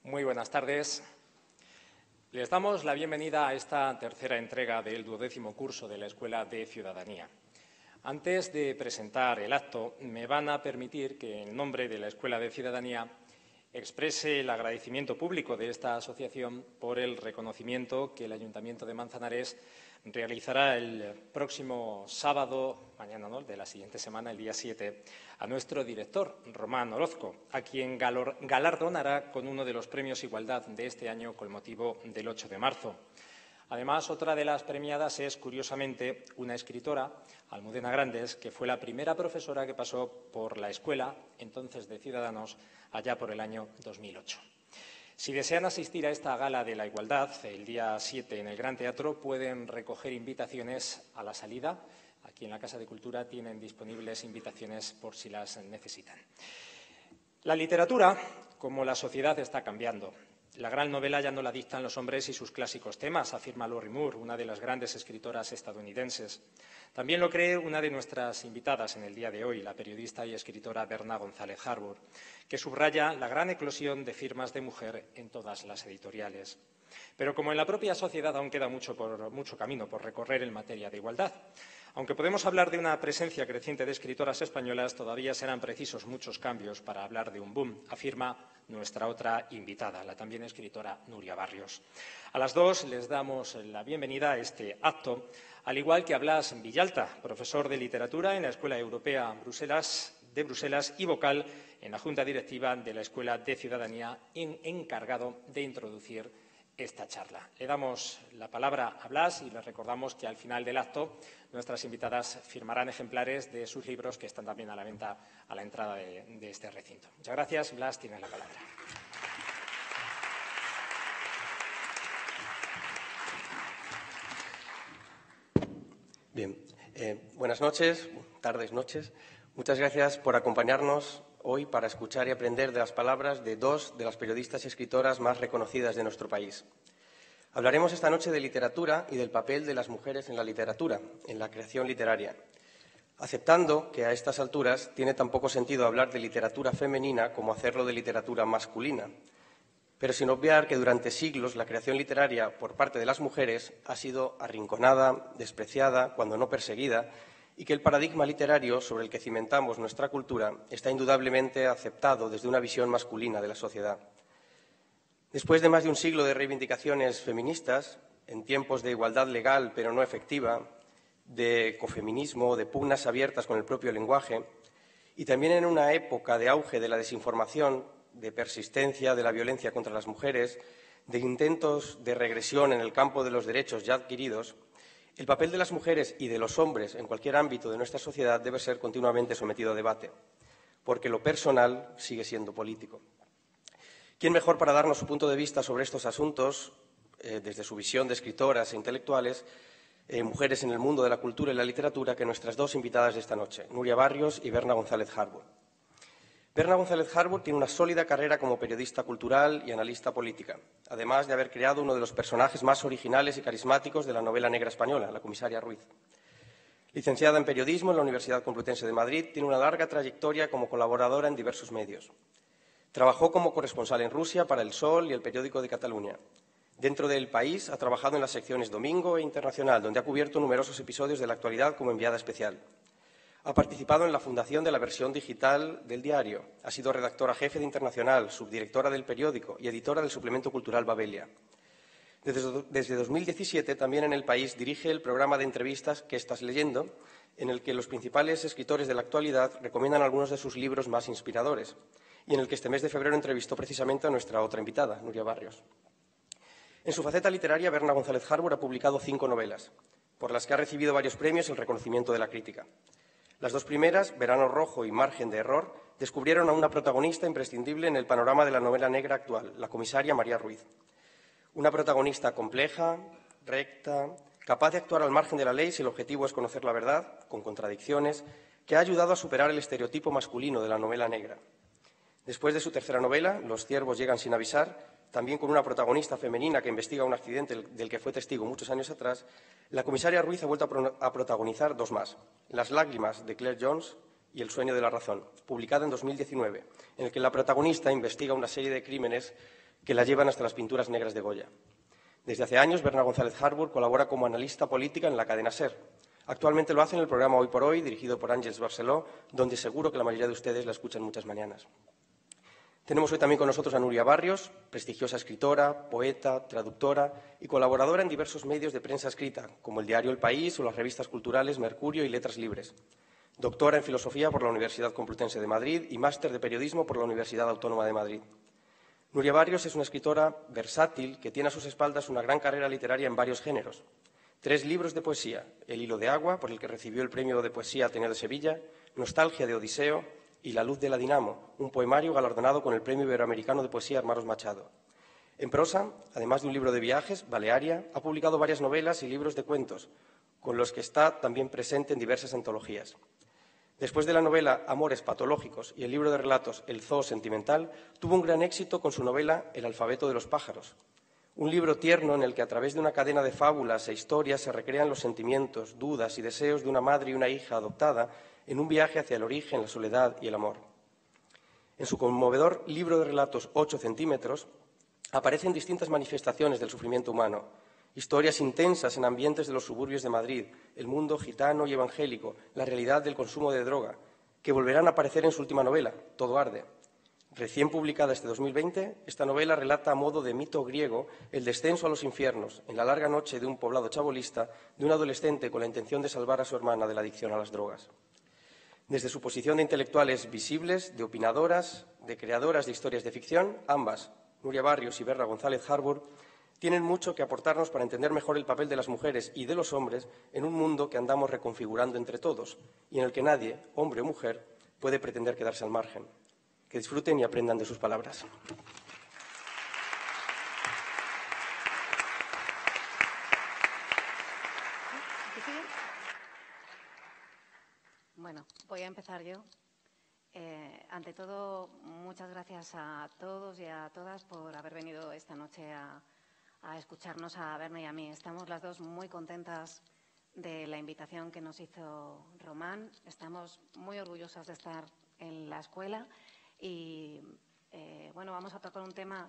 Muy buenas tardes. Les damos la bienvenida a esta tercera entrega del 12º curso de la Escuela de Ciudadanía. Antes de presentar el acto, me van a permitir que, en nombre de la Escuela de Ciudadanía, exprese el agradecimiento público de esta asociación por el reconocimiento que el Ayuntamiento de Manzanares realizará el próximo sábado, mañana no, de la siguiente semana, el día 7, a nuestro director, Román Orozco, a quien galardonará con uno de los premios Igualdad de este año con motivo del 8 de marzo. Además, otra de las premiadas es, curiosamente, una escritora, Almudena Grandes, que fue la primera profesora que pasó por la escuela, entonces de Ciudadanos, allá por el año 2008. Si desean asistir a esta gala de la igualdad, el día 7 en el Gran Teatro, pueden recoger invitaciones a la salida. Aquí en la Casa de Cultura tienen disponibles invitaciones por si las necesitan. La literatura, como la sociedad, está cambiando. La gran novela ya no la dictan los hombres y sus clásicos temas, afirma Lori Moore, una de las grandes escritoras estadounidenses. También lo cree una de nuestras invitadas en el día de hoy, la periodista y escritora Berna González Harbour, que subraya la gran eclosión de firmas de mujer en todas las editoriales. Pero como en la propia sociedad aún queda mucho camino por recorrer en materia de igualdad. Aunque podemos hablar de una presencia creciente de escritoras españolas, todavía serán precisos muchos cambios para hablar de un boom, afirma nuestra otra invitada, la también escritora Núria Barrios. A las dos les damos la bienvenida a este acto, al igual que a Blas Villalta, profesor de literatura en la Escuela Europea de Bruselas y vocal en la Junta Directiva de la Escuela de Ciudadanía, encargado de introducir esta charla. Le damos la palabra a Blas y les recordamos que al final del acto nuestras invitadas firmarán ejemplares de sus libros que están también a la venta a la entrada de este recinto. Muchas gracias. Blas, tienes la palabra. Bien, buenas noches, tardes, noches. Muchas gracias por acompañarnos hoy para escuchar y aprender de las palabras de dos de las periodistas y escritoras más reconocidas de nuestro país. Hablaremos esta noche de literatura y del papel de las mujeres en la literatura, en la creación literaria, aceptando que a estas alturas tiene tan poco sentido hablar de literatura femenina como hacerlo de literatura masculina, pero sin obviar que durante siglos la creación literaria por parte de las mujeres ha sido arrinconada, despreciada, cuando no perseguida, y que el paradigma literario sobre el que cimentamos nuestra cultura está indudablemente aceptado desde una visión masculina de la sociedad. Después de más de un siglo de reivindicaciones feministas, en tiempos de igualdad legal pero no efectiva, de ecofeminismo, de pugnas abiertas con el propio lenguaje, y también en una época de auge de la desinformación, de persistencia de la violencia contra las mujeres, de intentos de regresión en el campo de los derechos ya adquiridos, el papel de las mujeres y de los hombres en cualquier ámbito de nuestra sociedad debe ser continuamente sometido a debate, porque lo personal sigue siendo político. ¿Quién mejor para darnos su punto de vista sobre estos asuntos, desde su visión de escritoras e intelectuales, mujeres en el mundo de la cultura y la literatura, que nuestras dos invitadas de esta noche, Núria Barrios y Berna González Harbour? Berna González Harbour tiene una sólida carrera como periodista cultural y analista política, además de haber creado uno de los personajes más originales y carismáticos de la novela negra española, la comisaria Ruiz. Licenciada en Periodismo en la Universidad Complutense de Madrid, tiene una larga trayectoria como colaboradora en diversos medios. Trabajó como corresponsal en Rusia para El Sol y El Periódico de Cataluña. Dentro del país ha trabajado en las secciones Domingo e Internacional, donde ha cubierto numerosos episodios de la actualidad como enviada especial. Ha participado en la fundación de la versión digital del diario. Ha sido redactora jefe de Internacional, subdirectora del periódico y editora del suplemento cultural Babelia. Desde 2017, también en El País, dirige el programa de entrevistas ¿Qué estás leyendo?, en el que los principales escritores de la actualidad recomiendan algunos de sus libros más inspiradores, y en el que este mes de febrero entrevistó precisamente a nuestra otra invitada, Núria Barrios. En su faceta literaria, Berna González Harbour ha publicado 5 novelas, por las que ha recibido varios premios y el reconocimiento de la crítica. Las dos primeras, Verano Rojo y Margen de Error, descubrieron a una protagonista imprescindible en el panorama de la novela negra actual, la comisaria María Ruiz. Una protagonista compleja, recta, capaz de actuar al margen de la ley si el objetivo es conocer la verdad, con contradicciones, que ha ayudado a superar el estereotipo masculino de la novela negra. Después de su tercera novela, Los ciervos llegan sin avisar, también con una protagonista femenina que investiga un accidente del que fue testigo muchos años atrás, la comisaria Ruiz ha vuelto a protagonizar 2 más, Las lágrimas de Claire Jones y El sueño de la razón, publicada en 2019, en el que la protagonista investiga una serie de crímenes que la llevan hasta las pinturas negras de Goya. Desde hace años, Berna González Harbour colabora como analista política en la cadena SER. Actualmente lo hace en el programa Hoy por Hoy, dirigido por Àngels Barceló, donde seguro que la mayoría de ustedes la escuchan muchas mañanas. Tenemos hoy también con nosotros a Núria Barrios, prestigiosa escritora, poeta, traductora y colaboradora en diversos medios de prensa escrita, como el diario El País o las revistas culturales Mercurio y Letras Libres. Doctora en Filosofía por la Universidad Complutense de Madrid y máster de Periodismo por la Universidad Autónoma de Madrid. Núria Barrios es una escritora versátil que tiene a sus espaldas una gran carrera literaria en varios géneros. 3 libros de poesía: El hilo de agua, por el que recibió el premio de poesía Ateneo de Sevilla, Nostalgia de Odiseo y La luz de la dinamo, un poemario galardonado con el Premio Iberoamericano de Poesía Hermanos Machado. En prosa, además de un libro de viajes, Balearia, ha publicado varias novelas y libros de cuentos, con los que está también presente en diversas antologías. Después de la novela Amores patológicos y el libro de relatos El zoo sentimental, tuvo un gran éxito con su novela El alfabeto de los pájaros, un libro tierno en el que a través de una cadena de fábulas e historias se recrean los sentimientos, dudas y deseos de una madre y una hija adoptada en un viaje hacia el origen, la soledad y el amor. En su conmovedor libro de relatos 8 centímetros aparecen distintas manifestaciones del sufrimiento humano, historias intensas en ambientes de los suburbios de Madrid, el mundo gitano y evangélico, la realidad del consumo de droga, que volverán a aparecer en su última novela, Todo arde. Recién publicada este 2020, esta novela relata a modo de mito griego el descenso a los infiernos, en la larga noche de un poblado chabolista, de un adolescente con la intención de salvar a su hermana de la adicción a las drogas. Desde su posición de intelectuales visibles, de opinadoras, de creadoras de historias de ficción, ambas, Núria Barrios y Berna González Harbour, tienen mucho que aportarnos para entender mejor el papel de las mujeres y de los hombres en un mundo que andamos reconfigurando entre todos y en el que nadie, hombre o mujer, puede pretender quedarse al margen. Que disfruten y aprendan de sus palabras. Bueno, voy a empezar yo. Ante todo, muchas gracias a todos y a todas por haber venido esta noche a escucharnos a Berna y a mí. Estamos las dos muy contentas de la invitación que nos hizo Román. Estamos muy orgullosas de estar en la escuela y, bueno, vamos a tocar un tema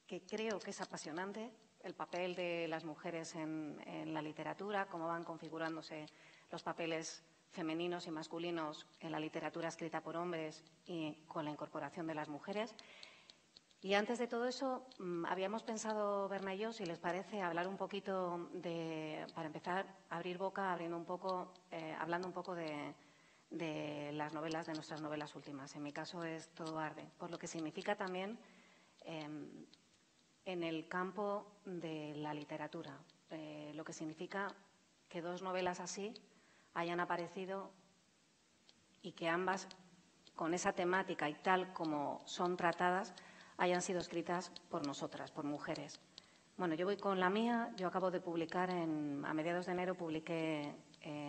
que creo que es apasionante, el papel de las mujeres en la literatura, cómo van configurándose los papeles femeninos y masculinos en la literatura escrita por hombres y con la incorporación de las mujeres. Y antes de todo eso, habíamos pensado, Berna y yo, si les parece, hablar un poquito para empezar, abrir boca, hablando un poco de las novelas, de nuestras novelas últimas. En mi caso es Todo arde, por lo que significa también en el campo de la literatura, lo que significa que 2 novelas así hayan aparecido y que ambas, con esa temática y tal como son tratadas, hayan sido escritas por nosotras, por mujeres. Bueno, yo voy con la mía. Yo acabo de publicar, a mediados de enero, publiqué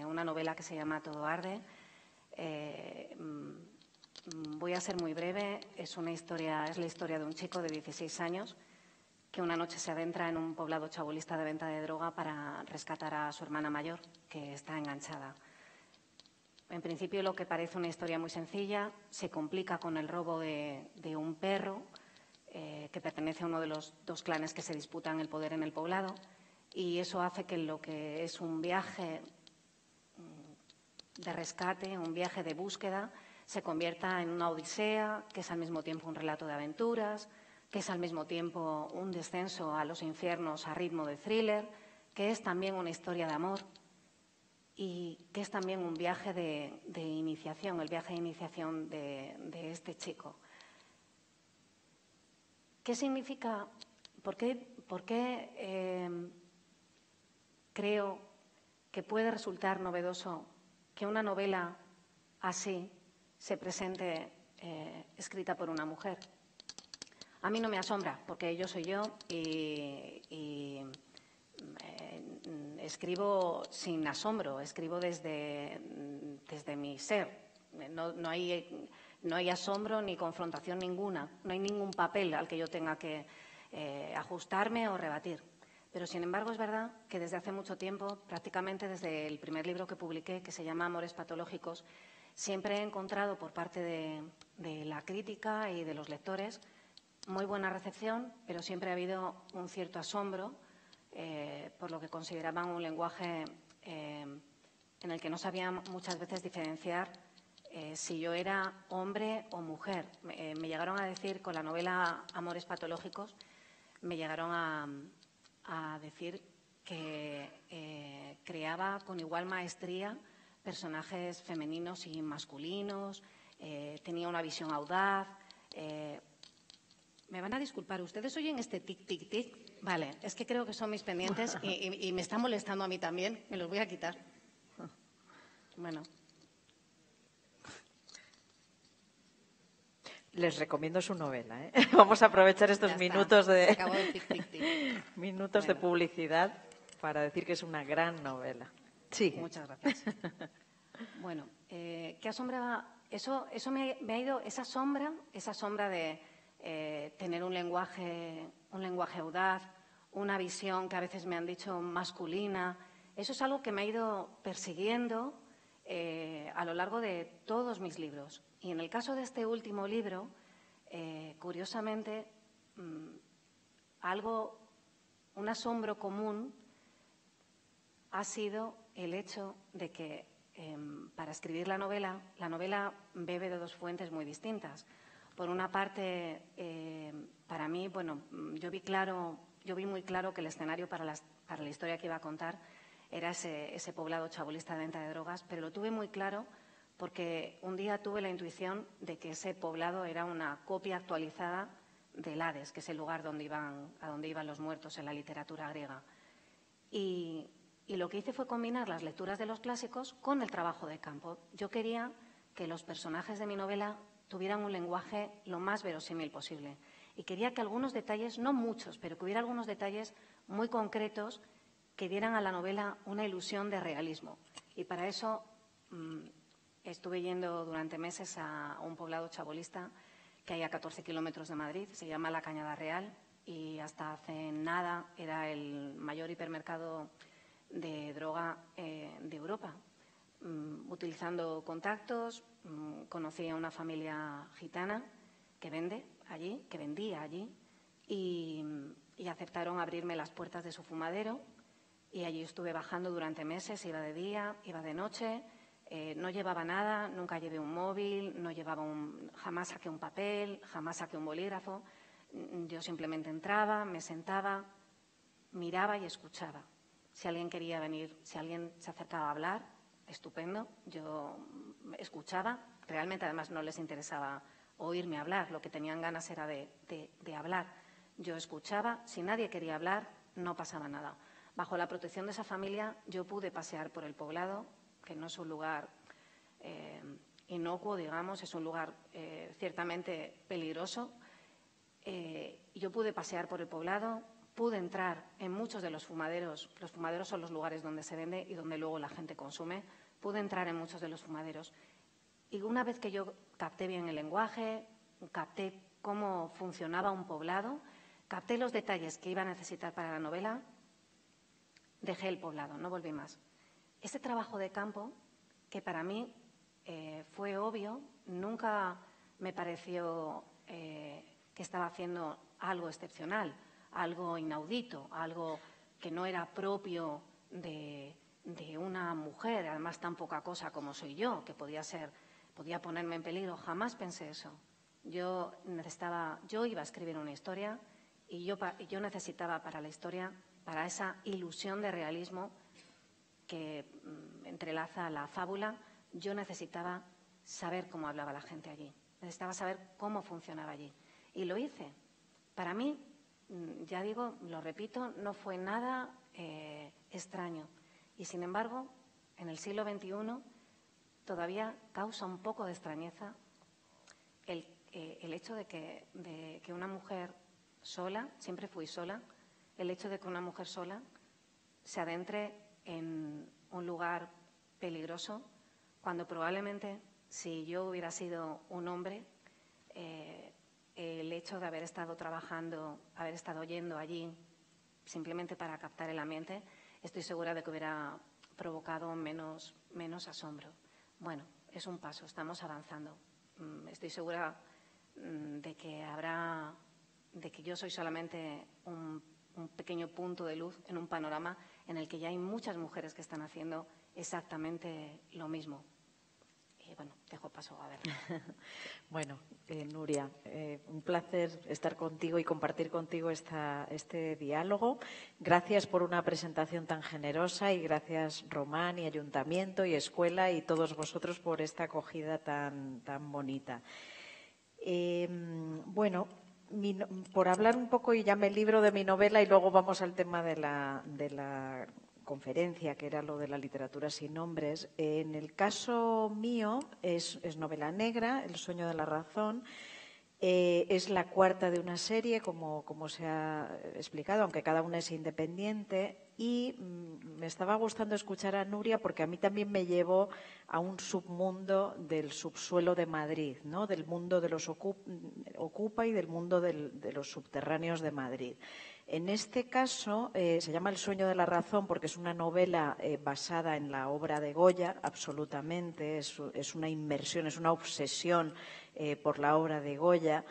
una novela que se llama Todo arde. Voy a ser muy breve. Es la historia de un chico de 16 años que una noche se adentra en un poblado chabolista de venta de droga para rescatar a su hermana mayor, que está enganchada. En principio, lo que parece una historia muy sencilla se complica con el robo de un perro que pertenece a uno de los 2 clanes que se disputan el poder en el poblado, y eso hace que lo que es un viaje de rescate, un viaje de búsqueda, se convierta en una odisea, que es al mismo tiempo un relato de aventuras, que es al mismo tiempo un descenso a los infiernos a ritmo de thriller, que es también una historia de amor y que es también un viaje de iniciación, el viaje de iniciación de este chico. ¿Qué significa? ¿Por qué creo que puede resultar novedoso que una novela así se presente escrita por una mujer? A mí no me asombra, porque yo soy yo y escribo sin asombro, escribo desde mi ser. No hay asombro ni confrontación ninguna, no hay ningún papel al que yo tenga que ajustarme o rebatir. Pero, sin embargo, es verdad que desde hace mucho tiempo, prácticamente desde el primer libro que publiqué, que se llama Amores patológicos, Siempre he encontrado por parte de la crítica y de los lectores muy buena recepción, pero siempre ha habido un cierto asombro por lo que consideraban un lenguaje en el que no sabían muchas veces diferenciar si yo era hombre o mujer. Me llegaron a decir, con la novela Amores patológicos, me llegaron a decir que creaba con igual maestría personajes femeninos y masculinos, tenía una visión audaz. Me van a disculpar, ¿ustedes oyen este tic, tic, tic? Vale, es que creo que son mis pendientes y me están molestando a mí también. Me los voy a quitar. Bueno. Les recomiendo su novela, ¿eh? Vamos a aprovechar estos minutos de minutos de publicidad para decir que es una gran novela. Sí. Muchas gracias. Bueno, ¿qué asombra? Eso me ha ido, esa sombra de tener un lenguaje audaz, una visión que a veces me han dicho masculina. Eso es algo que me ha ido persiguiendo a lo largo de todos mis libros. Y en el caso de este último libro, curiosamente, un asombro común ha sido el hecho de que para escribir la novela bebe de dos fuentes muy distintas. Por una parte, para mí, bueno, yo vi muy claro que el escenario para la historia que iba a contar era ese poblado chabolista de venta de drogas, pero lo tuve muy claro porque un día tuve la intuición de que ese poblado era una copia actualizada del Hades, que es el lugar a donde iban los muertos en la literatura griega. Y lo que hice fue combinar las lecturas de los clásicos con el trabajo de campo. Yo quería que los personajes de mi novela tuvieran un lenguaje lo más verosímil posible. Y quería que algunos detalles, no muchos, pero que hubiera algunos detalles muy concretos que dieran a la novela una ilusión de realismo. Y para eso estuve yendo durante meses a un poblado chabolista que hay a 14 kilómetros de Madrid, se llama La Cañada Real, y hasta hace nada era el mayor hipermercado de droga de Europa. Utilizando contactos, conocí a una familia gitana que vendía allí, y aceptaron abrirme las puertas de su fumadero, y allí estuve bajando durante meses, iba de día, iba de noche. No llevaba nada, nunca llevé un móvil, jamás saqué un papel, jamás saqué un bolígrafo. Yo simplemente entraba, me sentaba, miraba y escuchaba. Si alguien quería venir, si alguien se acercaba a hablar, estupendo. Yo escuchaba, realmente además no les interesaba oírme hablar, lo que tenían ganas era de hablar. Yo escuchaba, si nadie quería hablar, no pasaba nada. Bajo la protección de esa familia yo pude pasear por el poblado, que no es un lugar inocuo, digamos, es un lugar ciertamente peligroso. Yo pude pasear por el poblado, pude entrar en muchos de los fumaderos. Los fumaderos son los lugares donde se vende y donde luego la gente consume. Pude entrar en muchos de los fumaderos. Y una vez que yo capté bien el lenguaje, capté cómo funcionaba un poblado, capté los detalles que iba a necesitar para la novela, dejé el poblado, no volví más. Ese trabajo de campo, que para mí fue obvio, nunca me pareció que estaba haciendo algo excepcional, algo inaudito, algo que no era propio de una mujer, además tan poca cosa como soy yo, que podía ponerme en peligro. Jamás pensé eso. Yo iba a escribir una historia y yo necesitaba para la historia, para esa ilusión de realismo que entrelaza la fábula, yo necesitaba saber cómo hablaba la gente allí, necesitaba saber cómo funcionaba allí. Y lo hice. Para mí, ya digo, lo repito, no fue nada extraño. Y sin embargo, en el siglo XXI todavía causa un poco de extrañeza el hecho de que una mujer sola, siempre fui sola, el hecho de que una mujer sola se adentre en un lugar peligroso, cuando probablemente si yo hubiera sido un hombre, el hecho de haber estado trabajando, haber estado yendo allí simplemente para captar el ambiente, estoy segura de que hubiera provocado menos asombro. Bueno, es un paso, estamos avanzando. Estoy segura de que yo soy solamente un pequeño punto de luz en un panorama en el que ya hay muchas mujeres que están haciendo exactamente lo mismo. Y bueno, dejo paso a ver. Bueno, Nuria, un placer estar contigo y compartir contigo este diálogo. Gracias por una presentación tan generosa y gracias Román y Ayuntamiento y Escuela y todos vosotros por esta acogida tan bonita. Bueno, por hablar un poco, y ya me libro de mi novela y luego vamos al tema de la conferencia, que era lo de la literatura sin nombres. En el caso mío es novela negra, El sueño de la razón. Es la cuarta de una serie, como se ha explicado, aunque cada una es independiente. Y me estaba gustando escuchar a Nuria porque a mí también me llevó a un submundo del subsuelo de Madrid, ¿no? Del mundo de los Ocupa y del mundo de los subterráneos de Madrid. En este caso se llama El sueño de la razón porque es una novela basada en la obra de Goya, absolutamente. Es una inmersión, es una obsesión por la obra de Goya.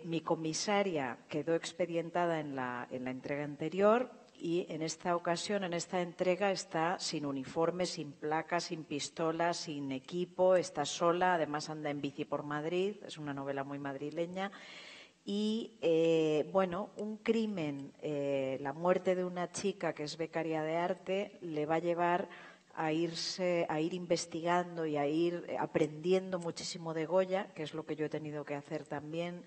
Mi comisaria quedó expedientada en la entrega anterior y en esta ocasión, en esta entrega, está sin uniforme, sin placa, sin pistola, sin equipo, está sola, además anda en bici por Madrid, es una novela muy madrileña. Y, bueno, un crimen, la muerte de una chica que es becaria de arte, le va a llevar a ir investigando y a ir aprendiendo muchísimo de Goya, que es lo que yo he tenido que hacer también,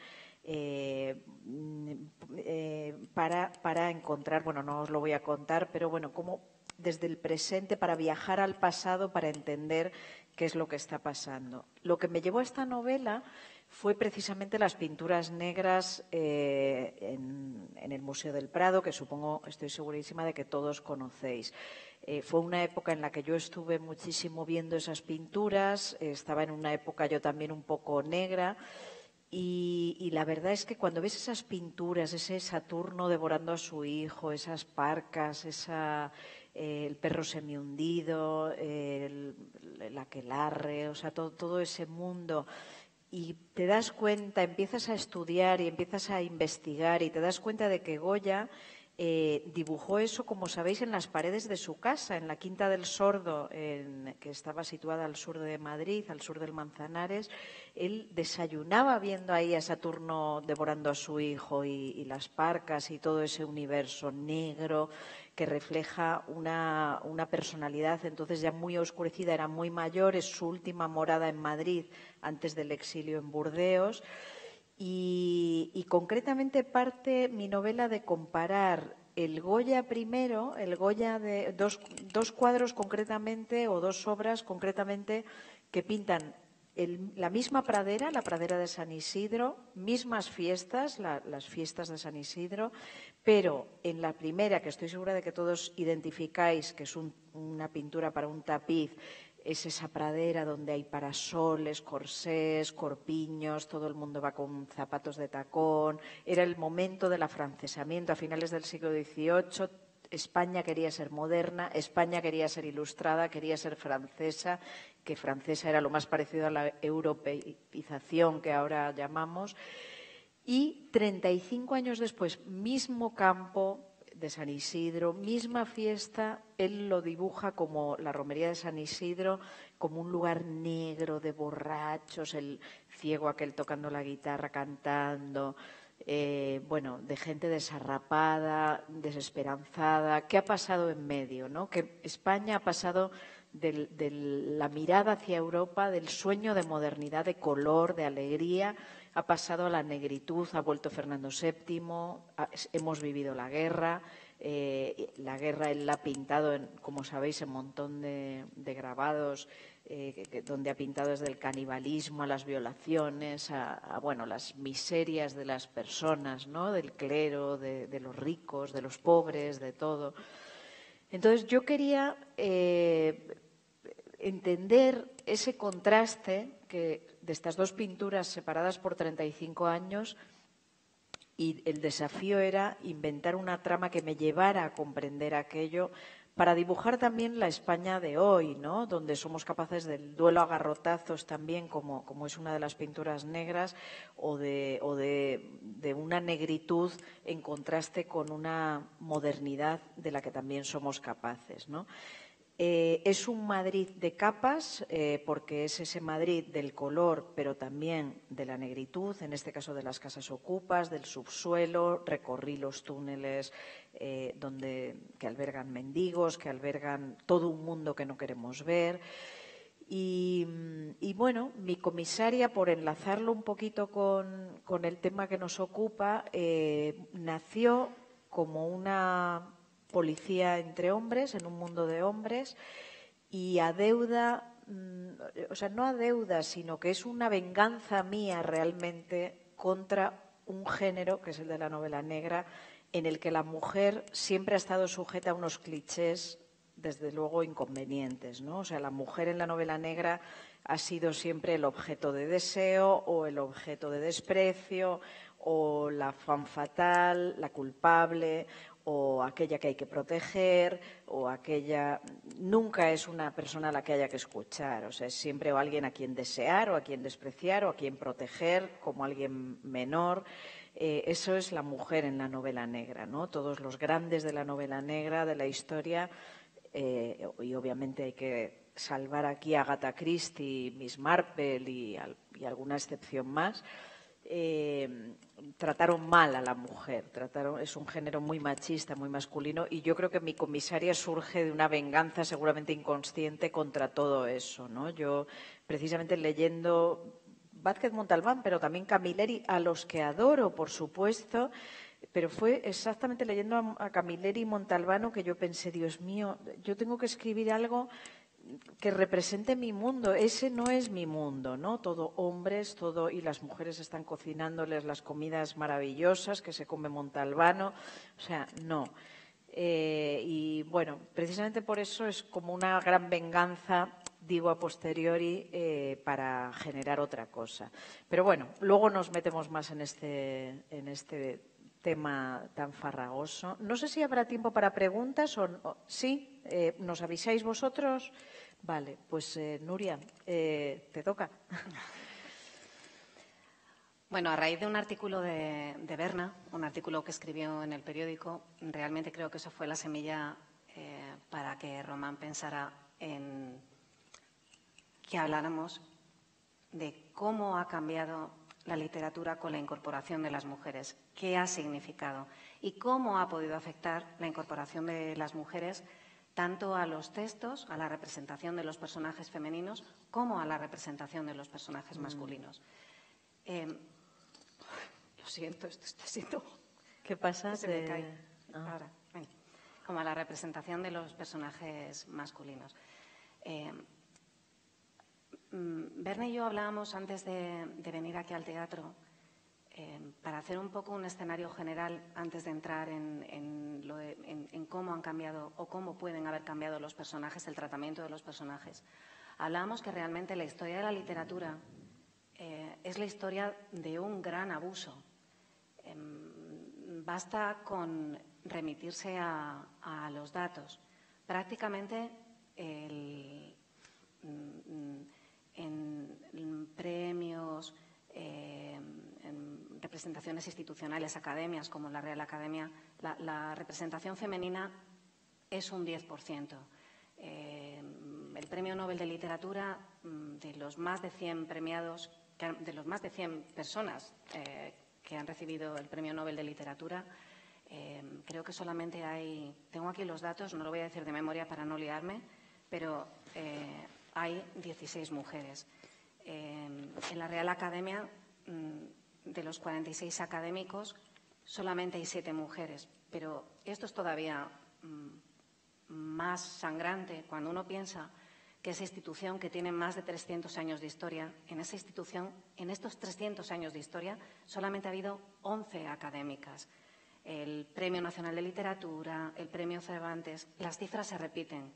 para encontrar, bueno, no os lo voy a contar, pero bueno, como desde el presente, para viajar al pasado, para entender qué es lo que está pasando. Lo que me llevó a esta novela fue precisamente las pinturas negras en el Museo del Prado, que estoy segurísima de que todos conocéis. Fue una época en la que yo estuve muchísimo viendo esas pinturas, estaba en una época yo también un poco negra. Y la verdad es que cuando ves esas pinturas, ese Saturno devorando a su hijo, esas parcas, el perro semihundido, el aquelarre, o sea, todo ese mundo, y te das cuenta, empiezas a estudiar y empiezas a investigar y te das cuenta de que Goya dibujó eso, como sabéis, en las paredes de su casa, en la Quinta del Sordo, que estaba situada al sur de Madrid, al sur del Manzanares. Él desayunaba viendo ahí a Saturno devorando a su hijo y las parcas y todo ese universo negro que refleja una personalidad entonces ya muy oscurecida, era muy mayor, es su última morada en Madrid antes del exilio en Burdeos. Y concretamente parte mi novela de comparar el Goya primero, el Goya de dos cuadros concretamente, o dos obras concretamente, que pintan la misma pradera, la pradera de San Isidro, mismas fiestas, las fiestas de San Isidro, pero en la primera, que estoy segura de que todos identificáis, que es una pintura para un tapiz, es esa pradera donde hay parasoles, corsés, corpiños, todo el mundo va con zapatos de tacón. Era el momento del afrancesamiento a finales del siglo XVIII. España quería ser moderna, España quería ser ilustrada, quería ser francesa, que francesa era lo más parecido a la europeización que ahora llamamos. Y 35 años después, mismo campo de San Isidro, misma fiesta, él lo dibuja como la romería de San Isidro, como un lugar negro de borrachos, el ciego aquel tocando la guitarra, cantando, bueno, de gente desarrapada, desesperanzada. ¿Qué ha pasado en medio, no? Que España ha pasado de la mirada hacia Europa, del sueño de modernidad, de color, de alegría, ha pasado a la negritud, ha vuelto Fernando VII, hemos vivido la guerra él la ha pintado, como sabéis, en un montón de grabados, donde ha pintado desde el canibalismo a las violaciones, bueno, las miserias de las personas, ¿no? Del clero, de los ricos, de los pobres, de todo. Entonces yo quería entender ese contraste de estas dos pinturas separadas por 35 años, y el desafío era inventar una trama que me llevara a comprender aquello para dibujar también la España de hoy, ¿no? Donde somos capaces del duelo a garrotazos también, como es una de las pinturas negras, o de una negritud en contraste con una modernidad de la que también somos capaces, ¿no? Es un Madrid de capas, porque es ese Madrid del color, pero también de la negritud, en este caso de las casas ocupas, del subsuelo. Recorrí los túneles que albergan mendigos, que albergan todo un mundo que no queremos ver. Y bueno, mi comisaria, por enlazarlo un poquito con el tema que nos ocupa, nació como una policía entre hombres, en un mundo de hombres, y adeuda, o sea, no adeuda, sino que es una venganza mía realmente contra un género, que es el de la novela negra, en el que la mujer siempre ha estado sujeta a unos clichés, desde luego, inconvenientes, ¿no? O sea, la mujer en la novela negra ha sido siempre el objeto de deseo o el objeto de desprecio o la femme fatale, la culpable, o aquella que hay que proteger, o aquella… Nunca es una persona a la que haya que escuchar, o sea, es siempre o alguien a quien desear, o a quien despreciar, o a quien proteger, como alguien menor. Eso es la mujer en la novela negra, ¿no? Todos los grandes de la novela negra, de la historia, y obviamente hay que salvar aquí a Agatha Christie, Miss Marple y alguna excepción más. Trataron mal a la mujer, es un género muy machista, muy masculino, y yo creo que mi comisaria surge de una venganza seguramente inconsciente contra todo eso, ¿no? Yo, precisamente leyendo Vázquez Montalbán, pero también Camilleri, a los que adoro, por supuesto, pero fue exactamente leyendo a Camilleri y Montalbano que yo pensé, Dios mío, yo tengo que escribir algo que represente mi mundo. Ese no es mi mundo, ¿no? Todo hombres, todo, y las mujeres están cocinándoles las comidas maravillosas que se come Montalbano. O sea, no. Y bueno, precisamente por eso es como una gran venganza, digo a posteriori, para generar otra cosa. Pero bueno, luego nos metemos más en este tema tan farragoso. No sé si habrá tiempo para preguntas o sí. ¿Nos avisáis vosotros? Vale, pues Nuria, te toca. Bueno, a raíz de un artículo de Berna, un artículo que escribió en el periódico, realmente creo que eso fue la semilla para que Román pensara en que habláramos de cómo ha cambiado la literatura con la incorporación de las mujeres, qué ha significado y cómo ha podido afectar la incorporación de las mujeres tanto a los textos, a la representación de los personajes femeninos, como a la representación de los personajes masculinos. Lo siento, esto está siendo… ¿Qué pasa? Se me cae. Ahora, ven. Como a la representación de los personajes masculinos. Berna y yo hablábamos antes de venir aquí al teatro para hacer un poco un escenario general antes de entrar en cómo han cambiado o cómo pueden haber cambiado los personajes, el tratamiento de los personajes. Hablábamos que realmente la historia de la literatura es la historia de un gran abuso. Basta con remitirse a los datos. Prácticamente en premios, en representaciones institucionales, academias como la Real Academia, la representación femenina es un 10%. El Premio Nobel de Literatura, de los más de 100 premiados, de los más de 100 personas que han recibido el Premio Nobel de Literatura, creo que solamente hay, tengo aquí los datos, no lo voy a decir de memoria para no liarme, pero hay 16 mujeres. En la Real Academia, de los 46 académicos, solamente hay 7 mujeres. Pero esto es todavía más sangrante cuando uno piensa que esa institución, que tiene más de 300 años de historia, en esa institución, en estos 300 años de historia, solamente ha habido 11 académicas. El Premio Nacional de Literatura, el Premio Cervantes, las cifras se repiten.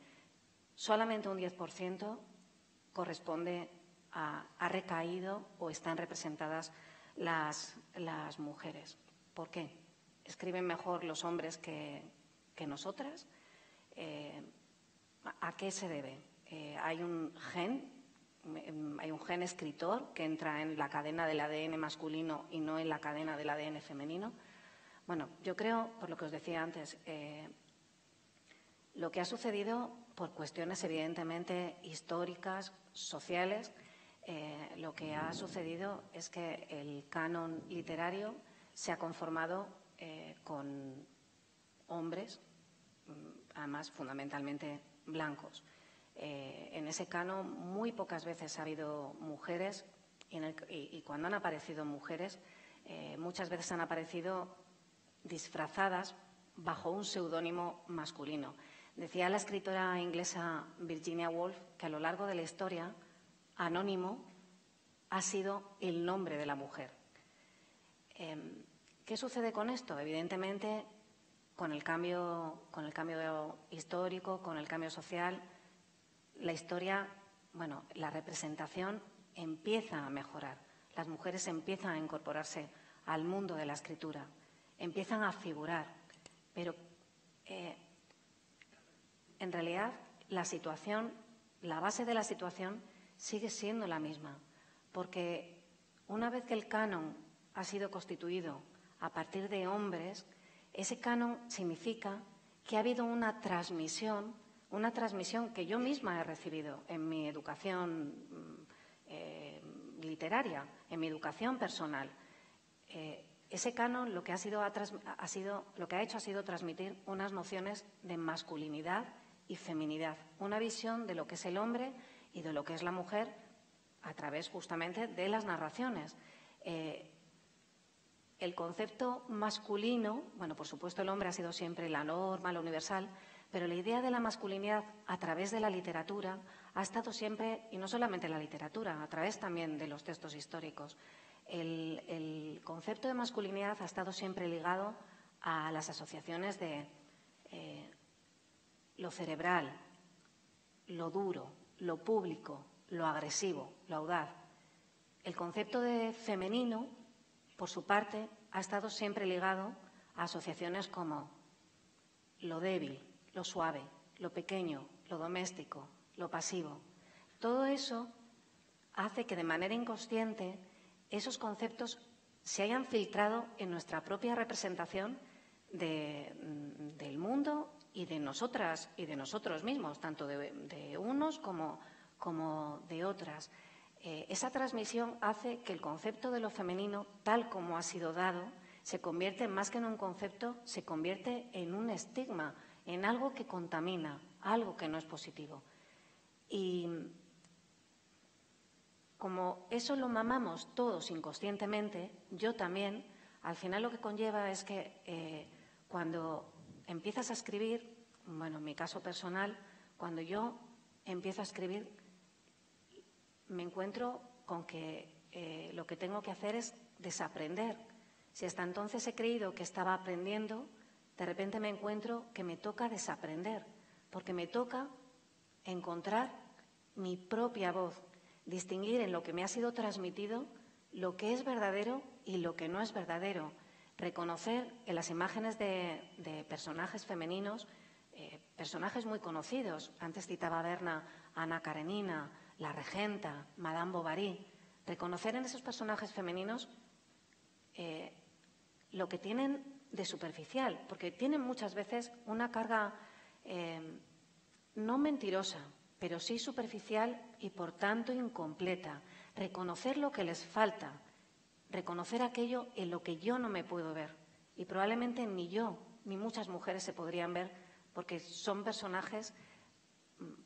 Solamente un 10% corresponde ha recaído o están representadas las mujeres. ¿Por qué? ¿Escriben mejor los hombres que nosotras? ¿A qué se debe? Hay un gen escritor que entra en la cadena del ADN masculino y no en la cadena del ADN femenino. Bueno, yo creo, por lo que os decía antes, lo que ha sucedido por cuestiones evidentemente históricas, sociales, lo que ha sucedido es que el canon literario se ha conformado con hombres, además fundamentalmente blancos. En ese canon muy pocas veces ha habido mujeres y cuando han aparecido mujeres, muchas veces han aparecido disfrazadas bajo un seudónimo masculino. Decía la escritora inglesa Virginia Woolf que a lo largo de la historia, anónimo ha sido el nombre de la mujer. ¿Qué sucede con esto? Evidentemente, con el cambio histórico, con el cambio social, la historia, la representación empieza a mejorar. Las mujeres empiezan a incorporarse al mundo de la escritura, empiezan a figurar, pero en realidad la base de la situación sigue siendo la misma, porque una vez que el canon ha sido constituido a partir de hombres, ese canon significa que ha habido una transmisión que yo misma he recibido en mi educación literaria, en mi educación personal. Ese canon lo que ha hecho ha sido transmitir unas nociones de masculinidad y feminidad, una visión de lo que es el hombre y de lo que es la mujer a través justamente de las narraciones. El concepto masculino, por supuesto el hombre ha sido siempre la norma, lo universal, pero la idea de la masculinidad a través de la literatura ha estado siempre, y no solamente la literatura, a través también de los textos históricos. El concepto de masculinidad ha estado siempre ligado a las asociaciones de lo cerebral, lo duro, lo público, lo agresivo, lo audaz. El concepto de femenino, por su parte, ha estado siempre ligado a asociaciones como lo débil, lo suave, lo pequeño, lo doméstico, lo pasivo. Todo eso hace que de manera inconsciente esos conceptos se hayan filtrado en nuestra propia representación del mundo y de nosotras y de nosotros mismos, tanto de unos como de otras. Esa transmisión hace que el concepto de lo femenino, tal como ha sido dado, se convierte, más que en un concepto, se convierte en un estigma, en algo que contamina, algo que no es positivo. Y como eso lo mamamos todos inconscientemente, yo también, al final lo que conlleva es que cuando empiezas a escribir, en mi caso personal, cuando yo empiezo a escribir, me encuentro con que lo que tengo que hacer es desaprender. Si hasta entonces he creído que estaba aprendiendo, de repente me encuentro que me toca desaprender, porque me toca encontrar mi propia voz, distinguir en lo que me ha sido transmitido lo que es verdadero y lo que no es verdadero, reconocer en las imágenes de personajes femeninos, personajes muy conocidos. Antes citaba Berna a Ana Karenina, la regenta, Madame Bovary. Reconocer en esos personajes femeninos lo que tienen de superficial, porque tienen muchas veces una carga no mentirosa, pero sí superficial y por tanto incompleta. Reconocer lo que les falta, reconocer aquello en lo que yo no me puedo ver. Y probablemente ni yo ni muchas mujeres se podrían ver, porque son personajes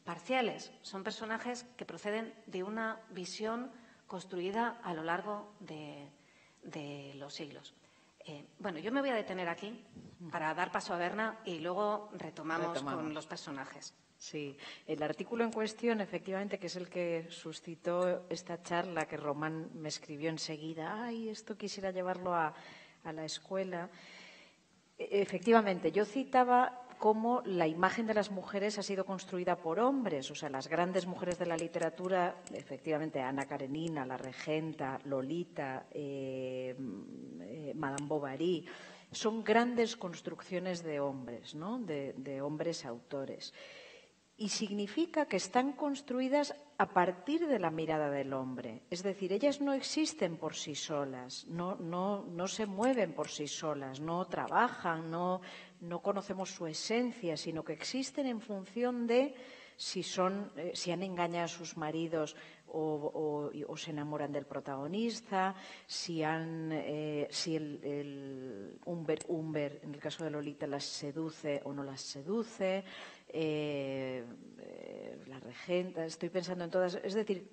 parciales, son personajes que proceden de una visión construida a lo largo de los siglos. Yo me voy a detener aquí para dar paso a Berna y luego retomamos con los personajes. Sí, el artículo en cuestión, efectivamente, que es el que suscitó esta charla que Román me escribió enseguida, esto quisiera llevarlo a la escuela. Efectivamente, yo citaba cómo la imagen de las mujeres ha sido construida por hombres, o sea, las grandes mujeres de la literatura, efectivamente, Ana Karenina, la regenta, Lolita, Madame Bovary, son grandes construcciones de hombres, ¿no? De hombres autores. Y significa que están construidas a partir de la mirada del hombre. Es decir, ellas no existen por sí solas, no se mueven por sí solas, no trabajan, no conocemos su esencia, sino que existen en función de si han engañado a sus maridos o se enamoran del protagonista, si Humber, en el caso de Lolita, las seduce o no las seduce, la regenta, estoy pensando en todas, es decir,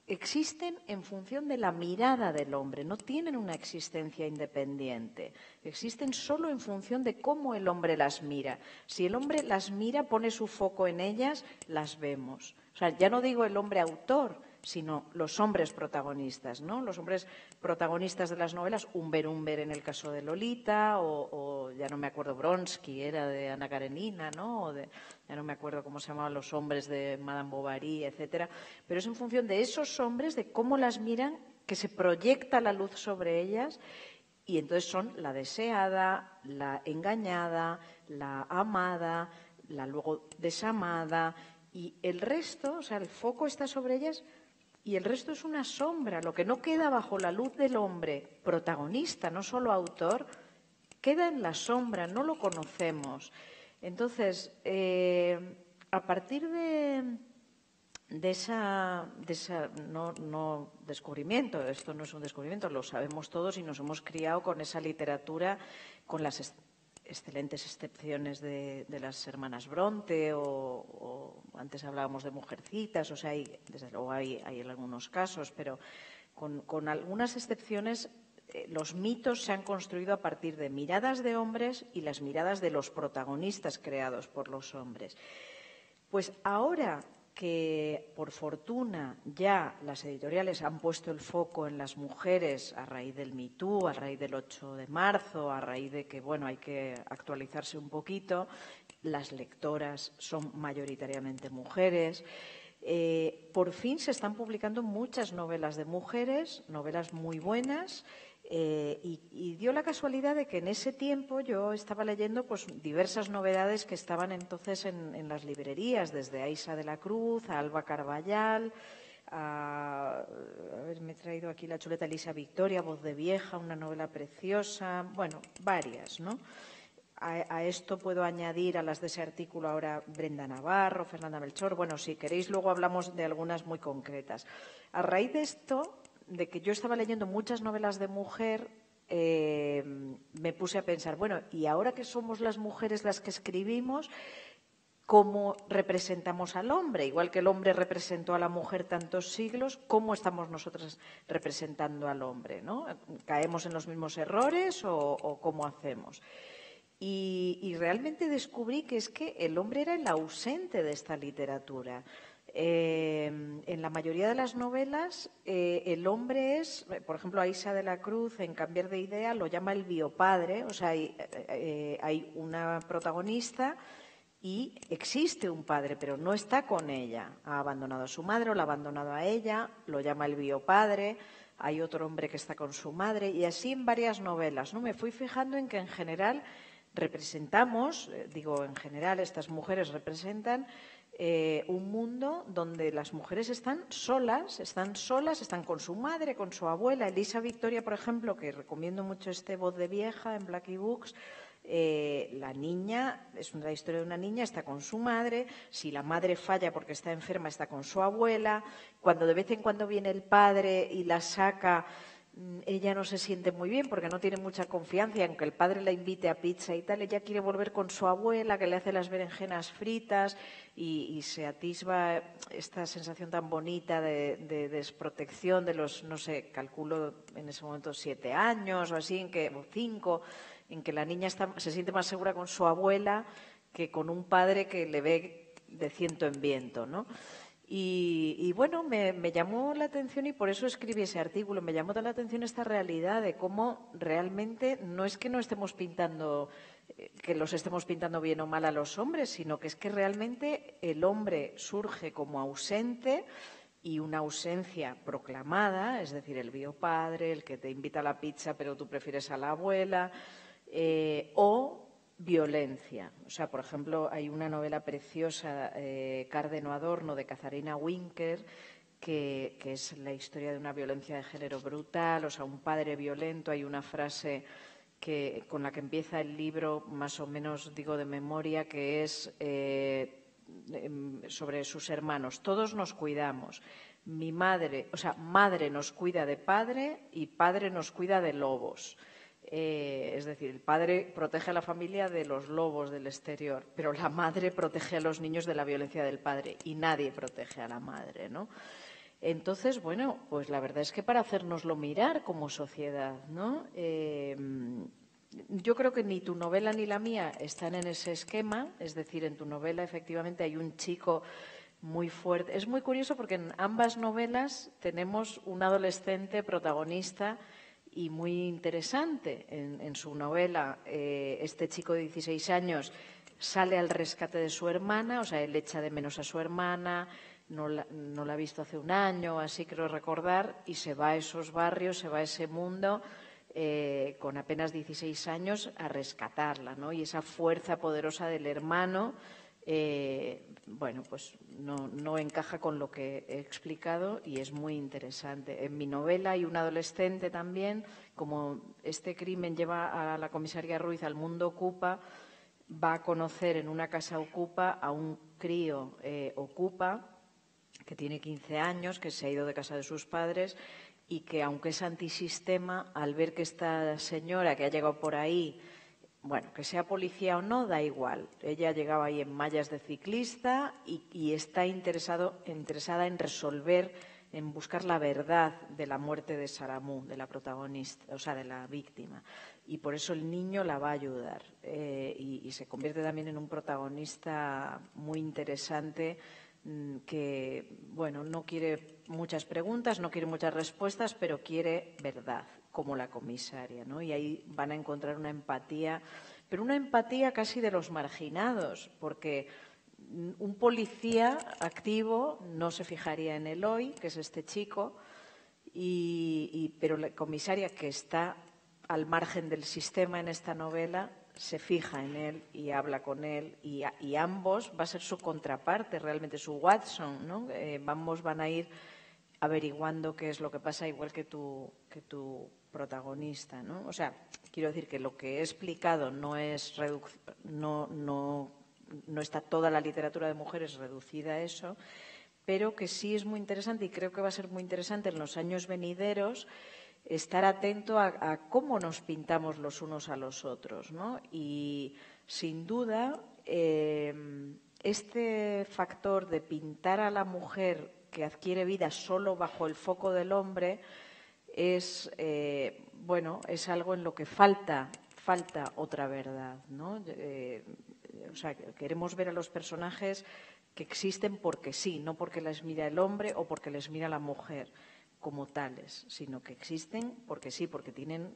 existen en función de la mirada del hombre, no tienen una existencia independiente, existen solo en función de cómo el hombre las mira. Si el hombre las mira, pone su foco en ellas, las vemos. O sea, ya no digo el hombre autor, sino los hombres protagonistas, ¿no? Los hombres protagonistas de las novelas, Humber en el caso de Lolita, o ya no me acuerdo, Bronsky era de Ana Karenina, ¿no? Ya no me acuerdo cómo se llamaban los hombres de Madame Bovary, etcétera. Pero es en función de esos hombres, de cómo las miran, que se proyecta la luz sobre ellas, y entonces son la deseada, la engañada, la amada, la luego desamada, y el resto, o sea, el foco está sobre ellas. Y el resto es una sombra. Lo que no queda bajo la luz del hombre protagonista, no solo autor, queda en la sombra, no lo conocemos. Entonces, a partir de esa no descubrimiento, esto no es un descubrimiento, lo sabemos todos y nos hemos criado con esa literatura, con las excelentes excepciones de las hermanas Bronte o antes hablábamos de Mujercitas, o sea, desde luego hay en algunos casos, pero con algunas excepciones los mitos se han construido a partir de miradas de hombres y las miradas de los protagonistas creados por los hombres. Pues ahora que, por fortuna, ya las editoriales han puesto el foco en las mujeres a raíz del Me Too, a raíz del 8 de marzo, a raíz de que, bueno, hay que actualizarse un poquito, las lectoras son mayoritariamente mujeres. Por fin se están publicando muchas novelas de mujeres, novelas muy buenas. Y dio la casualidad de que en ese tiempo yo estaba leyendo pues diversas novedades que estaban entonces en las librerías, desde Aisa de la Cruz, a Alba Carballal, a ver, me he traído aquí La chuleta Elisa Victoria, Voz de vieja, una novela preciosa, bueno, varias, ¿no? A esto puedo añadir a las de ese artículo ahora Brenda Navarro, Fernanda Melchor, bueno, si queréis luego hablamos de algunas muy concretas. A raíz de esto, de que yo estaba leyendo muchas novelas de mujer, me puse a pensar, bueno, y ahora que somos las mujeres las que escribimos, ¿cómo representamos al hombre? Igual que el hombre representó a la mujer tantos siglos, ¿cómo estamos nosotras representando al hombre, ¿no? ¿Caemos en los mismos errores o cómo hacemos? Y realmente descubrí que es que el hombre era el ausente de esta literatura. En la mayoría de las novelas el hombre es, por ejemplo, Aisa de la Cruz en Cambiar de idea lo llama el biopadre, o sea, hay una protagonista y existe un padre, pero no está con ella. Ha abandonado a su madre o la ha abandonado a ella, lo llama el biopadre. Hay otro hombre que está con su madre y así en varias novelas, ¿no? Me fui fijando en que en general representamos, en general estas mujeres representan un mundo donde las mujeres están solas, están con su madre, con su abuela. Elisa Victoria, por ejemplo, que recomiendo mucho Voz de vieja en Blackie Books, la niña, es una historia de una niña, está con su madre, si la madre falla porque está enferma, está con su abuela, cuando de vez en cuando viene el padre y la saca, ella no se siente muy bien porque no tiene mucha confianza y aunque el padre la invite a pizza y tal, ella quiere volver con su abuela que le hace las berenjenas fritas y se atisba esta sensación tan bonita de desprotección de los, no sé, calculo en ese momento 7 años o así, o 5, en que la niña se siente más segura con su abuela que con un padre que le ve de ciento en viento, ¿no? Y bueno, me llamó la atención y por eso escribí ese artículo. Me llamó la atención esta realidad de cómo realmente no es que no estemos pintando, que los estemos pintando bien o mal a los hombres, sino que es que realmente el hombre surge como ausente y una ausencia proclamada, es decir, el biopadre, el que te invita a la pizza pero tú prefieres a la abuela. o violencia. O sea, por ejemplo, hay una novela preciosa, Cárdeno Adorno, de Katharina Winker, que es la historia de una violencia de género brutal, o sea, un padre violento. Hay una frase con la que empieza el libro, más o menos digo de memoria, que es sobre sus hermanos. Todos nos cuidamos. Mi madre, o sea, madre nos cuida de padre y padre nos cuida de lobos. Es decir, el padre protege a la familia de los lobos del exterior, pero la madre protege a los niños de la violencia del padre y nadie protege a la madre, ¿no? Entonces, bueno, pues la verdad es que para hacérnoslo mirar como sociedad, ¿no? Yo creo que ni tu novela ni la mía están en ese esquema, es decir, en tu novela efectivamente hay un chico muy fuerte. Es muy curioso porque en ambas novelas tenemos un adolescente protagonista y muy interesante. En su novela, este chico de 16 años sale al rescate de su hermana, o sea, él echa de menos a su hermana, no la ha visto hace un año, así creo recordar, y se va a esos barrios, se va a ese mundo con apenas 16 años a rescatarla, ¿no? Y esa fuerza poderosa del hermano, bueno, pues no encaja con lo que he explicado y es muy interesante. En mi novela hay un adolescente también, como este crimen lleva a la comisaria Ruiz al mundo ocupa, va a conocer en una casa ocupa a un crío ocupa que tiene 15 años, que se ha ido de casa de sus padres y que, aunque es antisistema, al ver que esta señora que ha llegado por ahí, bueno, que sea policía o no, da igual. Ella llegaba ahí en mallas de ciclista y está interesada en resolver, en buscar la verdad de la muerte de Saramú, de la protagonista, o sea, de la víctima. Y por eso el niño la va a ayudar. Y se convierte también en un protagonista muy interesante que, bueno, no quiere muchas preguntas, no quiere muchas respuestas, pero quiere verdad, como la comisaria, ¿no? Y ahí van a encontrar una empatía, pero una empatía casi de los marginados, porque un policía activo no se fijaría en Eloy, que es este chico, pero la comisaria, que está al margen del sistema en esta novela, se fija en él y habla con él y ambos va a ser su contraparte, realmente su Watson, ¿no? Ambos van a ir averiguando qué es lo que pasa, igual que tu protagonista, ¿no? O sea, quiero decir que lo que he explicado no está toda la literatura de mujeres reducida a eso, pero que sí es muy interesante y creo que va a ser muy interesante en los años venideros estar atento a cómo nos pintamos los unos a los otros, ¿no? Y, sin duda, este factor de pintar a la mujer que adquiere vida solo bajo el foco del hombre es, bueno, es algo en lo que falta otra verdad, ¿no? O sea, queremos ver a los personajes que existen porque sí, no porque les mira el hombre o porque les mira la mujer como tales, sino que existen porque sí, porque tienen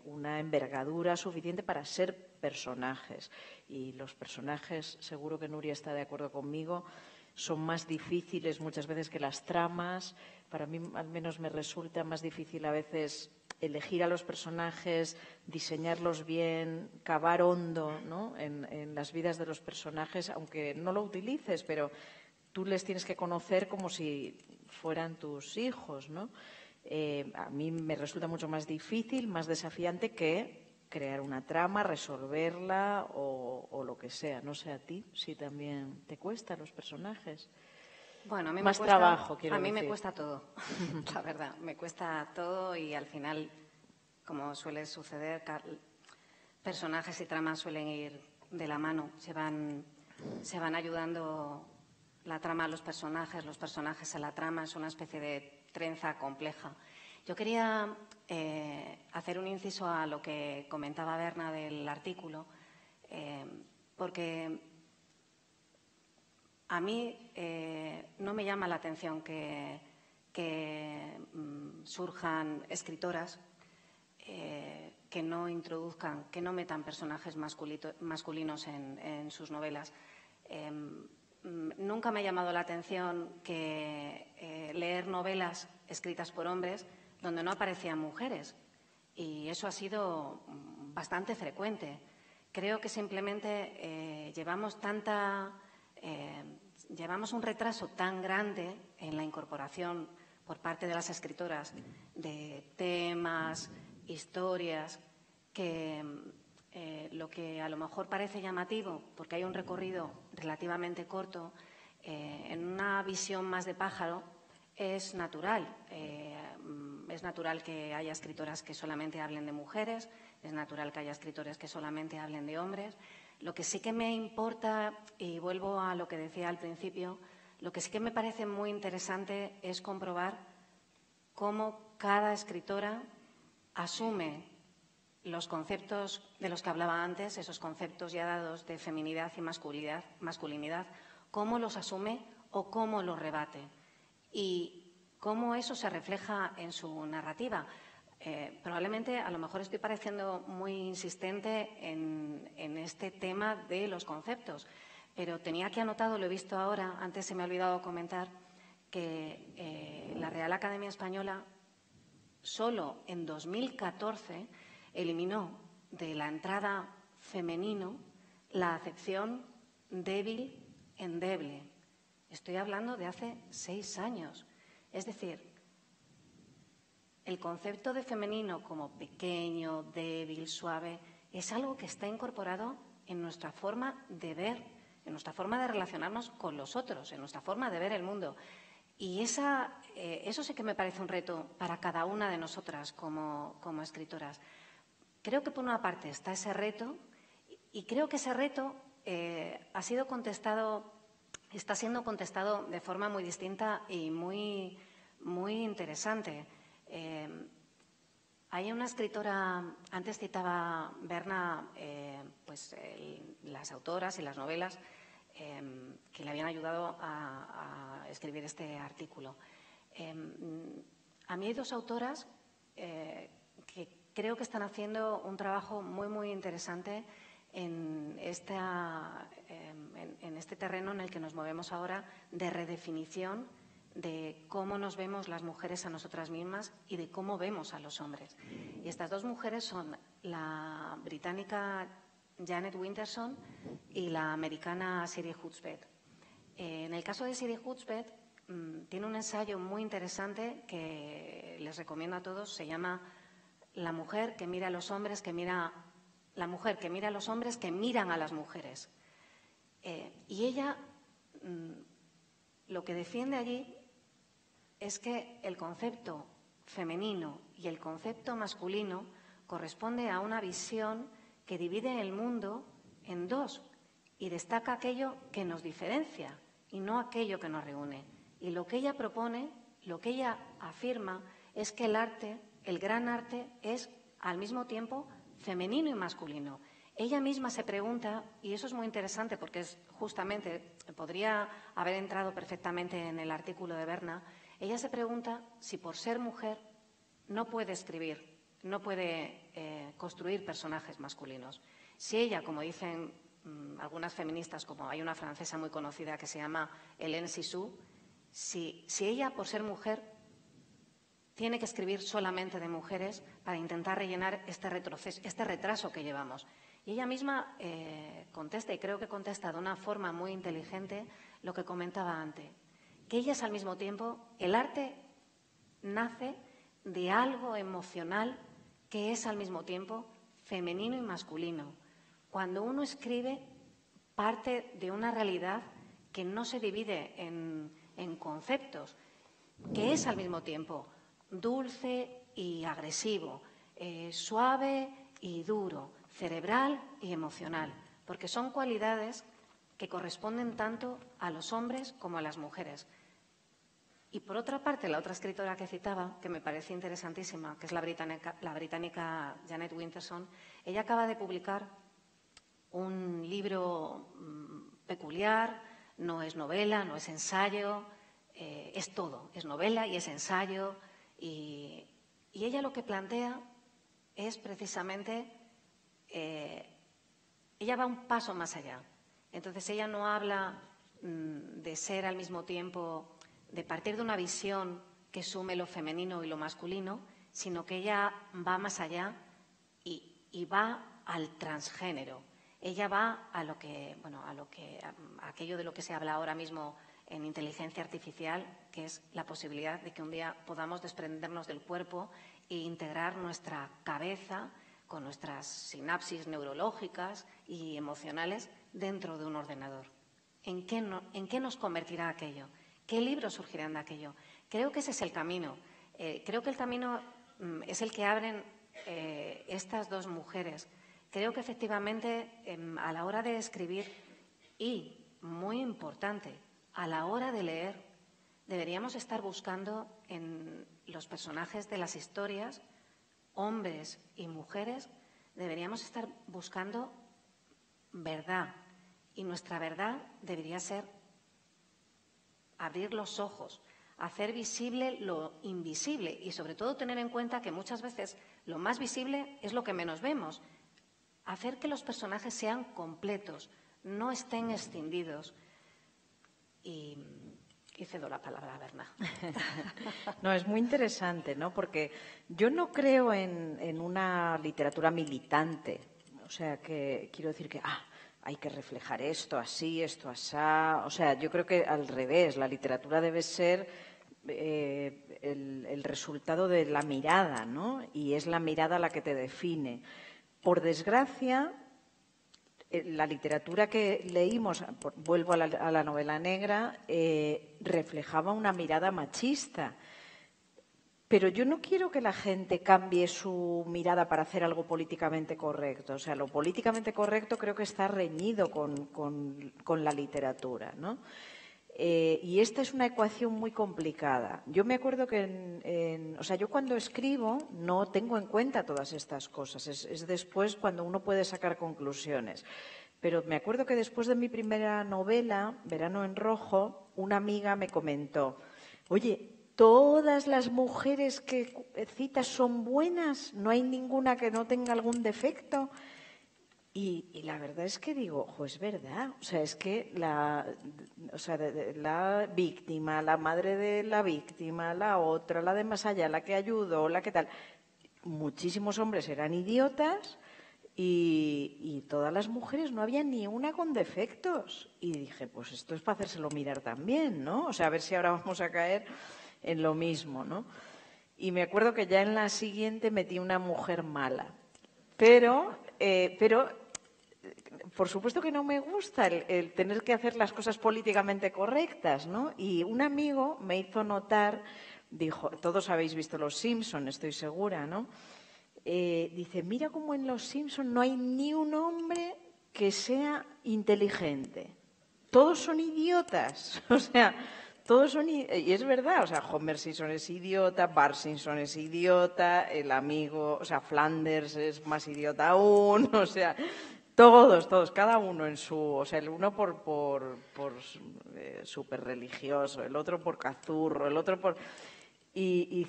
una envergadura suficiente para ser personajes. Y los personajes, seguro que Nuria está de acuerdo conmigo, son más difíciles muchas veces que las tramas. Para mí, al menos, me resulta más difícil a veces elegir a los personajes, diseñarlos bien, cavar hondo, ¿no? en las vidas de los personajes, aunque no lo utilices, pero tú les tienes que conocer como si fueran tus hijos, ¿no? A mí me resulta mucho más difícil, más desafiante que crear una trama, resolverla o lo que sea. No sé a ti si también te cuesta los personajes. Bueno, a mí más me cuesta, trabajo, quiero decir. A mí decir. me cuesta todo, la verdad. Me cuesta todo y al final, como suele suceder, personajes y tramas suelen ir de la mano. Se van ayudando la trama a los personajes a la trama. Es una especie de trenza compleja. Yo quería hacer un inciso a lo que comentaba Berna del artículo, porque a mí no me llama la atención que surjan escritoras que no introduzcan, que no metan personajes masculinos en sus novelas. Nunca me ha llamado la atención que leer novelas escritas por hombres donde no aparecían mujeres. Y eso ha sido bastante frecuente. Creo que simplemente llevamos un retraso tan grande en la incorporación por parte de las escritoras de temas, historias, que lo que a lo mejor parece llamativo, porque hay un recorrido relativamente corto, en una visión más de pájaro, es natural. Es natural que haya escritoras que solamente hablen de mujeres, es natural que haya escritores que solamente hablen de hombres. Lo que sí que me importa, y vuelvo a lo que decía al principio, lo que sí que me parece muy interesante es comprobar cómo cada escritora asume los conceptos de los que hablaba antes, esos conceptos ya dados de feminidad y masculinidad, cómo los asume o cómo los rebate y cómo eso se refleja en su narrativa. Probablemente, a lo mejor estoy pareciendo muy insistente en este tema de los conceptos, pero tenía aquí anotado, lo he visto ahora, antes se me ha olvidado comentar, que la Real Academia Española solo en 2014 eliminó de la entrada femenino la acepción débil, endeble. Estoy hablando de hace 6 años. Es decir, el concepto de femenino como pequeño, débil, suave, es algo que está incorporado en nuestra forma de ver, en nuestra forma de relacionarnos con los otros, en nuestra forma de ver el mundo. Y eso sí que me parece un reto para cada una de nosotras como escritoras. Creo que por una parte está ese reto y creo que ese reto está siendo contestado de forma muy distinta y muy, muy interesante. Hay una escritora, antes citaba Berna, las autoras y las novelas que le habían ayudado a escribir este artículo. A mí hay 2 autoras que creo que están haciendo un trabajo muy, muy interesante en este terreno en el que nos movemos ahora de redefinición de cómo nos vemos las mujeres a nosotras mismas y de cómo vemos a los hombres. Y estas 2 mujeres son la británica Janet Winterson y la americana Sadie Hudspeth. En el caso de Sadie Hudspeth, tiene un ensayo muy interesante que les recomiendo a todos. Se llama La mujer que mira a los hombres, la mujer que mira a los hombres que miran a las mujeres. Y ella lo que defiende allí es que el concepto femenino y el concepto masculino corresponde a una visión que divide el mundo en 2 y destaca aquello que nos diferencia y no aquello que nos reúne. Y lo que ella propone, lo que ella afirma, es que el arte, el gran arte, es al mismo tiempo femenino y masculino. Ella misma se pregunta, y eso es muy interesante porque justamente podría haber entrado perfectamente en el artículo de Berna, ella se pregunta si por ser mujer no puede escribir, no puede construir personajes masculinos. Si ella, como dicen algunas feministas, como hay una francesa muy conocida que se llama Hélène Cixous, si ella, por ser mujer, tiene que escribir solamente de mujeres para intentar rellenar este retraso que llevamos. Y ella misma contesta, y creo que contesta de una forma muy inteligente, lo que comentaba antes, que ella es al mismo tiempo, el arte nace de algo emocional que es al mismo tiempo femenino y masculino. Cuando uno escribe, parte de una realidad que no se divide en conceptos, que es al mismo tiempo dulce y agresivo, suave y duro, cerebral y emocional, porque son cualidades que corresponden tanto a los hombres como a las mujeres. Y por otra parte, la otra escritora que citaba, que me parece interesantísima, que es la británica Janet Winterson, ella acaba de publicar un libro peculiar, no es novela, no es ensayo, es todo, es novela y es ensayo. Y ella lo que plantea es precisamente, ella va un paso más allá. Entonces ella no habla de ser al mismo tiempo, de partir de una visión que sume lo femenino y lo masculino, sino que ella va más allá y va al transgénero. Ella va a aquello de lo que se habla ahora mismo en inteligencia artificial, que es la posibilidad de que un día podamos desprendernos del cuerpo e integrar nuestra cabeza con nuestras sinapsis neurológicas y emocionales dentro de un ordenador. ¿En qué nos convertirá aquello? ¿Qué libros surgirán de aquello? Creo que ese es el camino. Creo que el camino es el que abren estas dos mujeres. Creo que efectivamente a la hora de escribir y, muy importante, a la hora de leer, deberíamos estar buscando en los personajes de las historias, hombres y mujeres, deberíamos estar buscando verdad. Y nuestra verdad debería ser abrir los ojos, hacer visible lo invisible y, sobre todo, tener en cuenta que muchas veces lo más visible es lo que menos vemos. Hacer que los personajes sean completos, no estén escindidos. Y cedo la palabra a Berna. No, es muy interesante, ¿no? Porque yo no creo en una literatura militante. O sea, que quiero decir que hay que reflejar esto así, esto asá. O sea, yo creo que al revés, la literatura debe ser el resultado de la mirada, ¿no? Y es la mirada la que te define. Por desgracia, la literatura que leímos, vuelvo a la novela negra, reflejaba una mirada machista. Pero yo no quiero que la gente cambie su mirada para hacer algo políticamente correcto. O sea, lo políticamente correcto creo que está reñido con la literatura, ¿no? Y esta es una ecuación muy complicada. Yo me acuerdo que, yo cuando escribo no tengo en cuenta todas estas cosas. Es después cuando uno puede sacar conclusiones. Pero me acuerdo que después de mi primera novela, Verano en Rojo, una amiga me comentó: oye, ¿todas las mujeres que citas son buenas? ¿No hay ninguna que no tenga algún defecto? Y la verdad es que digo, es verdad. O sea, es que la víctima, la madre de la víctima, la otra, la de más allá, la que ayudó, la que tal. Muchísimos hombres eran idiotas y todas las mujeres no había ni una con defectos. Y dije, pues esto es para hacérselo mirar también, ¿no? O sea, a ver si ahora vamos a caer en lo mismo, ¿no? Y me acuerdo que ya en la siguiente metí una mujer mala. Pero por supuesto que no me gusta el tener que hacer las cosas políticamente correctas, ¿no? Y un amigo me hizo notar, dijo, todos habéis visto Los Simpson, estoy segura, ¿no? Dice, mira cómo en Los Simpson no hay ni un hombre que sea inteligente. Todos son idiotas. O sea, todos son... Y es verdad, o sea, Homer Simpson es idiota, Bart Simpson es idiota, el amigo, o sea, Flanders es más idiota aún, o sea... Todos, cada uno en su... O sea, el uno por súper religioso, el otro por cazurro, el otro por... Y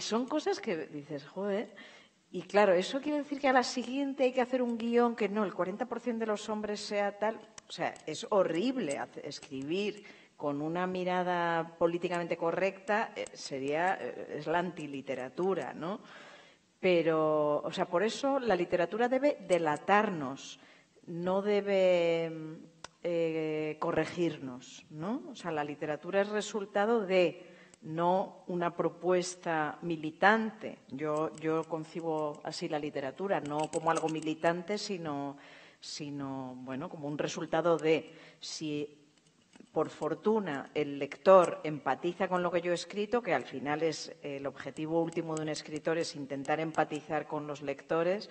son cosas que dices, joder... Y claro, eso quiere decir que a la siguiente hay que hacer un guión que no, el 40% de los hombres sea tal... O sea, es horrible escribir con una mirada políticamente correcta, es la antiliteratura, ¿no? Pero, o sea, por eso la literatura debe delatarnos, no debe corregirnos, ¿no? O sea, la literatura es resultado de, no una propuesta militante. Yo concibo así la literatura, no como algo militante, sino bueno, como un resultado de, si por fortuna el lector empatiza con lo que yo he escrito, que al final es el objetivo último de un escritor, es intentar empatizar con los lectores,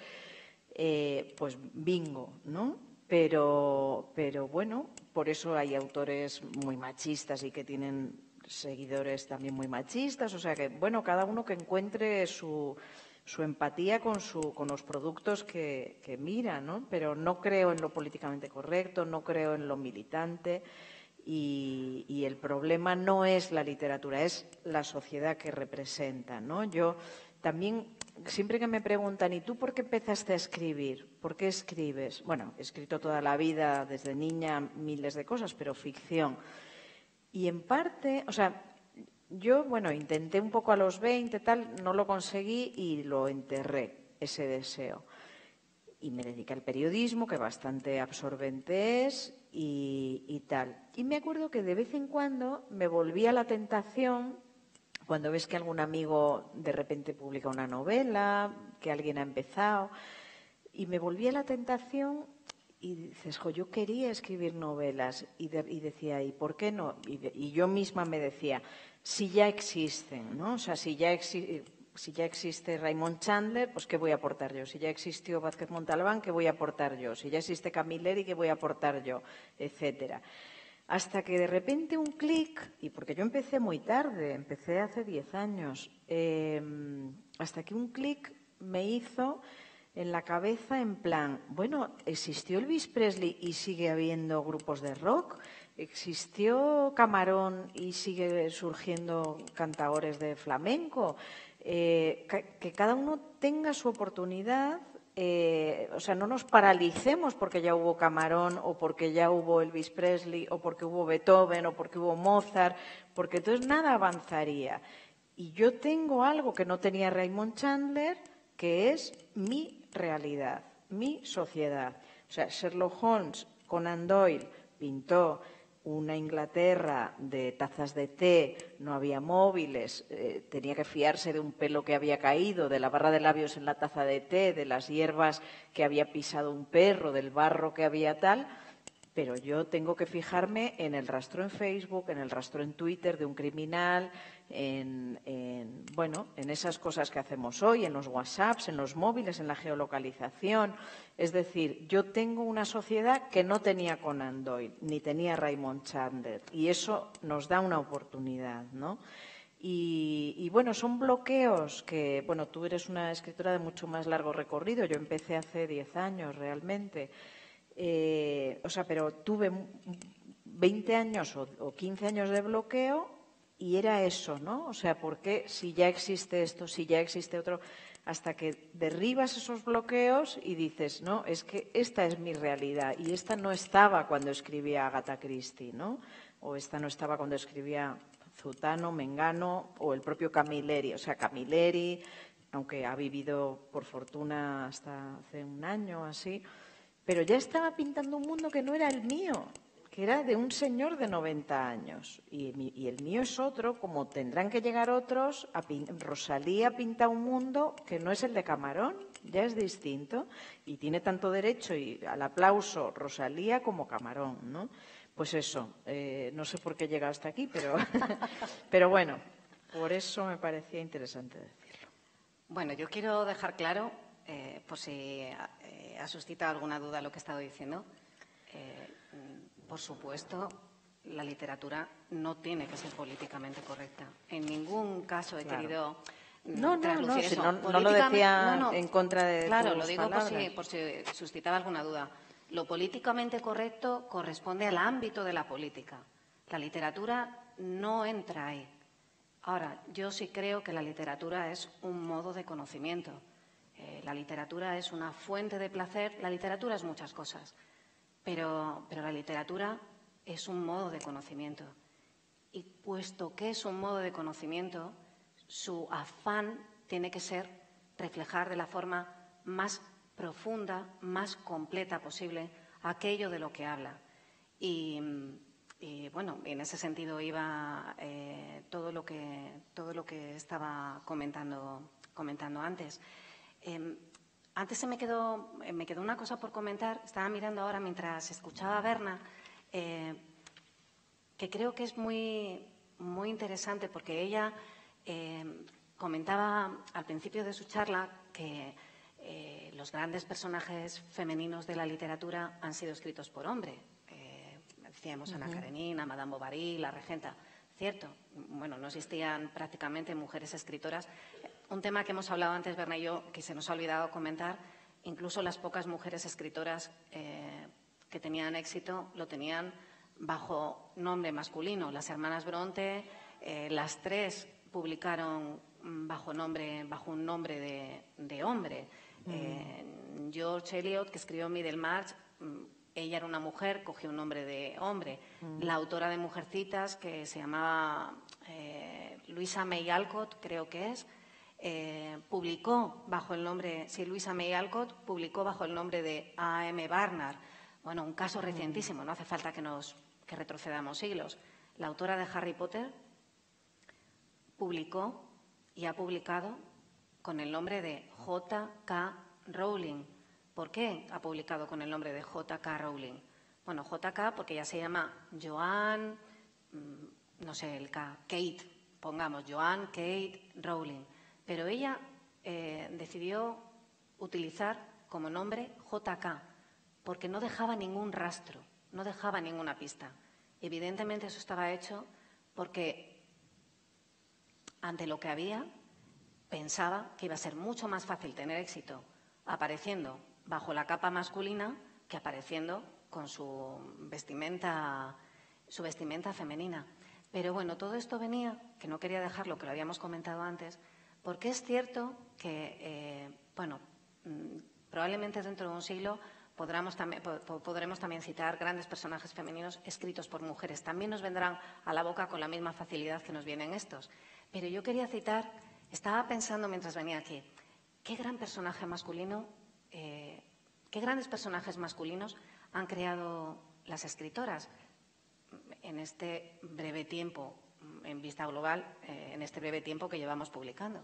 pues bingo, ¿no? Pero bueno, por eso hay autores muy machistas y que tienen seguidores también muy machistas. O sea que, bueno, cada uno que encuentre su empatía con los productos que mira, ¿no? Pero no creo en lo políticamente correcto, no creo en lo militante. Y el problema no es la literatura, es la sociedad que representa, ¿no? Yo también, siempre que me preguntan, ¿y tú por qué empezaste a escribir? ¿Por qué escribes? Bueno, he escrito toda la vida, desde niña, miles de cosas, pero ficción. Y en parte, o sea, yo, bueno, intenté un poco a los 20, tal, no lo conseguí y lo enterré. ese deseo. Y me dediqué al periodismo, que bastante absorbente es, y tal. Y me acuerdo que de vez en cuando me volvía la tentación, cuando ves que algún amigo de repente publica una novela, que alguien ha empezado, y me volvía la tentación y dices, jo, yo quería escribir novelas, y decía, ¿y por qué no? Y yo misma me decía, si ya existen, ¿no? O sea, si ya existe Raymond Chandler, pues ¿qué voy a aportar yo? Si ya existió Vázquez Montalbán, ¿qué voy a aportar yo? Si ya existe Camilleri, ¿qué voy a aportar yo? Etcétera. Hasta que de repente un clic, y porque yo empecé muy tarde, empecé hace 10 años, hasta que un clic me hizo en la cabeza en plan, bueno, existió Elvis Presley y sigue habiendo grupos de rock, existió Camarón y sigue surgiendo cantaores de flamenco, que cada uno tenga su oportunidad. O sea, no nos paralicemos porque ya hubo Camarón o porque ya hubo Elvis Presley o porque hubo Beethoven o porque hubo Mozart, porque entonces nada avanzaría. Y yo tengo algo que no tenía Raymond Chandler, que es mi realidad, mi sociedad. O sea, Sherlock Holmes, Conan Doyle pintó una Inglaterra de tazas de té, no había móviles, tenía que fiarse de un pelo que había caído, de la barra de labios en la taza de té, de las hierbas que había pisado un perro, del barro que había tal. Pero yo tengo que fijarme en el rastro en Facebook, en el rastro en Twitter de un criminal, en esas cosas que hacemos hoy, en los WhatsApps, en los móviles, en la geolocalización. Es decir, yo tengo una sociedad que no tenía Conan Doyle, ni tenía Raymond Chandler, y eso nos da una oportunidad, ¿no? Y bueno, son bloqueos que, bueno, tú eres una escritora de mucho más largo recorrido, yo empecé hace 10 años realmente. Pero tuve 20 años o 15 años de bloqueo y era eso, ¿no? O sea, ¿por qué si ya existe esto, si ya existe otro? Hasta que derribas esos bloqueos y dices, no, es que esta es mi realidad y esta no estaba cuando escribía Agatha Christie, ¿no? O esta no estaba cuando escribía Zutano, Mengano o el propio Camilleri. O sea, Camilleri, aunque ha vivido por fortuna hasta hace un año así, pero ya estaba pintando un mundo que no era el mío, que era de un señor de 90 años. Y el mío es otro, como tendrán que llegar otros. Rosalía pinta un mundo que no es el de Camarón, ya es distinto. Y tiene tanto derecho al aplauso Rosalía como Camarón, ¿no? Pues eso, no sé por qué he llegado hasta aquí, pero bueno, por eso me parecía interesante decirlo. Bueno, yo quiero dejar claro, por si ha suscitado alguna duda lo que he estado diciendo, por supuesto, la literatura no tiene que ser políticamente correcta. En ningún caso he querido traslucir eso. No lo decía en contra de Claro, tus lo digo palabras. por si suscitaba alguna duda. Lo políticamente correcto corresponde al ámbito de la política. La literatura no entra ahí. Ahora, yo sí creo que la literatura es un modo de conocimiento. La literatura es una fuente de placer. La literatura es muchas cosas, pero la literatura es un modo de conocimiento. Y puesto que es un modo de conocimiento, su afán tiene que ser reflejar de la forma más profunda, más completa posible aquello de lo que habla. Y bueno, en ese sentido iba todo lo que estaba comentando antes. Antes me quedó una cosa por comentar. Estaba mirando ahora mientras escuchaba a Berna, que creo que es muy, muy interesante, porque ella comentaba al principio de su charla que los grandes personajes femeninos de la literatura han sido escritos por hombres. Decíamos Ana Karenina, Madame Bovary, La Regenta. Cierto, bueno, no existían prácticamente mujeres escritoras. Un tema que hemos hablado antes, Berna y yo, que se nos ha olvidado comentar, incluso las pocas mujeres escritoras que tenían éxito lo tenían bajo nombre masculino. Las hermanas Bronte, las tres publicaron bajo un nombre de hombre. George Eliot, que escribió Middlemarch, ella era una mujer, cogió un nombre de hombre. La autora de Mujercitas, que se llamaba Louisa May Alcott, creo que es, publicó bajo el nombre, si Louisa May Alcott publicó bajo el nombre de A.M. Barnard. Bueno, un caso recientísimo, no hace falta que retrocedamos siglos. La autora de Harry Potter publicó y ha publicado con el nombre de J.K. Rowling. ¿Por qué ha publicado con el nombre de J.K. Rowling? Bueno, J.K. porque ella se llama Joanne, no sé, el K, Kate, pongamos, Joanne Kate Rowling. Pero ella decidió utilizar como nombre J.K. porque no dejaba ningún rastro, no dejaba ninguna pista. Evidentemente eso estaba hecho porque ante lo que había pensaba que iba a ser mucho más fácil tener éxito apareciendo bajo la capa masculina que apareciendo con su vestimenta femenina. Pero bueno, todo esto venía, que no quería dejarlo, que lo habíamos comentado antes, porque es cierto que, probablemente dentro de un siglo podremos también citar grandes personajes femeninos escritos por mujeres. También nos vendrán a la boca con la misma facilidad que nos vienen estos. Pero yo quería citar, estaba pensando mientras venía aquí, qué gran personaje masculino, qué grandes personajes masculinos han creado las escritoras en este breve tiempo, en vista global, en este breve tiempo que llevamos publicando.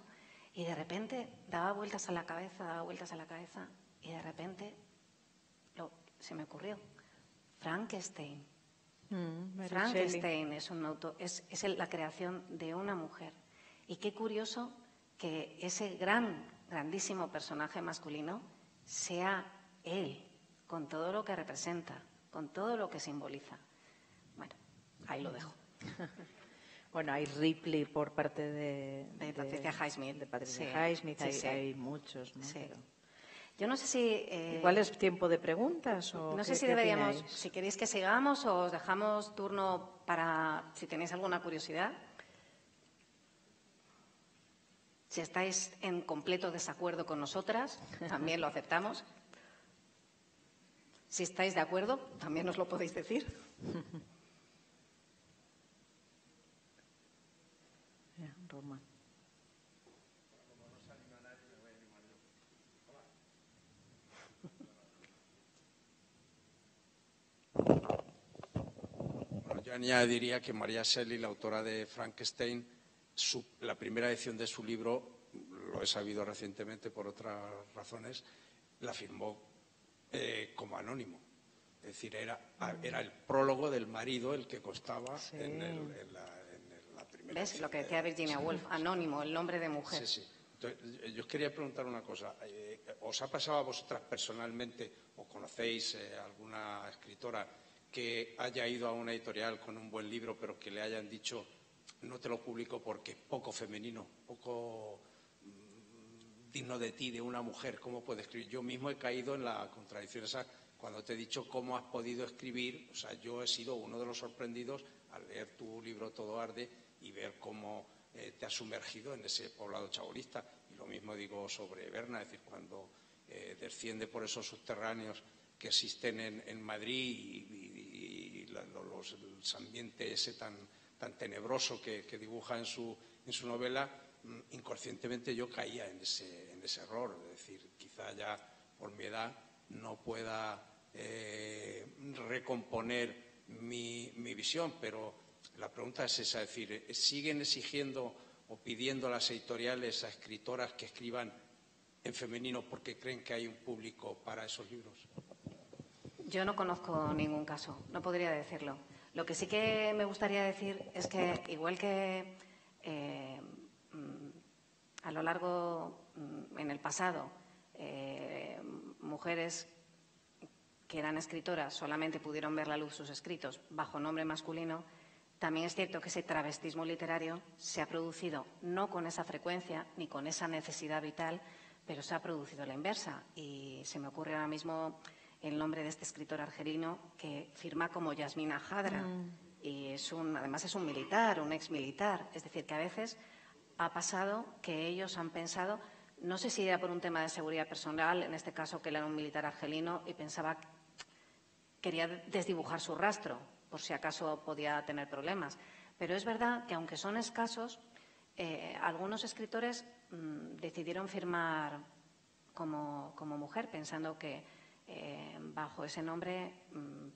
Y de repente daba vueltas a la cabeza, y de repente se me ocurrió. Frankenstein. Frankenstein es un autor, es la creación de una mujer. Y qué curioso que ese grandísimo personaje masculino sea él, con todo lo que representa, con todo lo que simboliza. Bueno, ahí lo dejo. Bueno, hay Ripley por parte de Patricia Highsmith. De Patricia Sí, Highsmith, sí. hay muchos, ¿no? Sí. Pero... Yo no sé si... ¿Igual es tiempo de preguntas? O no sé si qué deberíamos, opináis? si queréis que sigamos o os dejamos turno para, si tenéis alguna curiosidad. Si estáis en completo desacuerdo con nosotras, también lo aceptamos. Si estáis de acuerdo, también os lo podéis decir. Roma. Bueno, yo añadiría que María Shelley, la autora de Frankenstein, la primera edición de su libro, lo he sabido recientemente por otras razones, la firmó como anónimo. Es decir, era el prólogo del marido el que constaba en la primera ¿Ves? edición. Lo que decía Virginia Woolf, anónimo, el nombre de mujer. Sí. Entonces, yo os quería preguntar una cosa. ¿Os ha pasado a vosotras personalmente, o conocéis alguna escritora que haya ido a una editorial con un buen libro, pero que le hayan dicho no te lo publico porque es poco femenino, poco digno de ti, de una mujer, cómo puede escribir? Yo mismo he caído en la contradicción esa cuando te he dicho cómo has podido escribir. O sea, yo he sido uno de los sorprendidos al leer tu libro Todo arde y ver cómo te has sumergido en ese poblado chabolista. Y lo mismo digo sobre Berna, es decir, cuando desciende por esos subterráneos que existen en Madrid y el ambiente ese tan tenebroso que dibuja en su novela, inconscientemente yo caía en ese error. Es decir, quizá ya por mi edad no pueda recomponer mi visión, pero la pregunta es esa, es decir, ¿siguen exigiendo o pidiendo a las editoriales a escritoras que escriban en femenino porque creen que hay un público para esos libros? Yo no conozco ningún caso, no podría decirlo. Lo que sí que me gustaría decir es que, igual que a lo largo, en el pasado, mujeres que eran escritoras solamente pudieron ver la luz sus escritos bajo nombre masculino, también es cierto que ese travestismo literario se ha producido no con esa frecuencia ni con esa necesidad vital, pero se ha producido a la inversa. Y se me ocurre ahora mismo el nombre de este escritor argelino que firma como Yasmina Hadra. Y además es un militar, un exmilitar. Es decir, que a veces ha pasado que ellos han pensado, no sé si era por un tema de seguridad personal, en este caso que él era un militar argelino y quería desdibujar su rastro, por si acaso podía tener problemas. Pero es verdad que, aunque son escasos, algunos escritores decidieron firmar como mujer, pensando que bajo ese nombre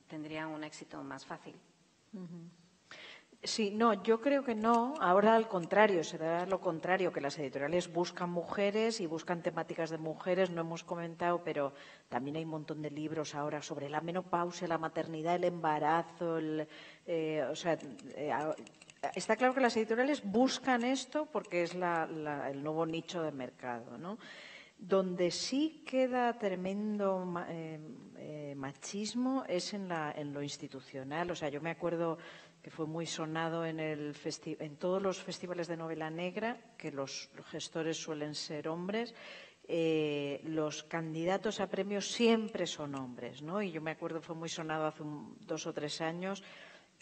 tendrían un éxito más fácil. Sí, no, yo creo que no. Ahora al contrario, se da lo contrario, que las editoriales buscan mujeres y buscan temáticas de mujeres. No hemos comentado, pero también hay un montón de libros ahora sobre la menopausia, la maternidad, el embarazo. Está claro que las editoriales buscan esto porque es el nuevo nicho de mercado, ¿no? Donde sí queda tremendo machismo es en lo institucional. O sea, yo me acuerdo que fue muy sonado en todos los festivales de novela negra, que los gestores suelen ser hombres. Los candidatos a premios siempre son hombres, ¿no? Y yo me acuerdo, fue muy sonado hace 2 o 3 años,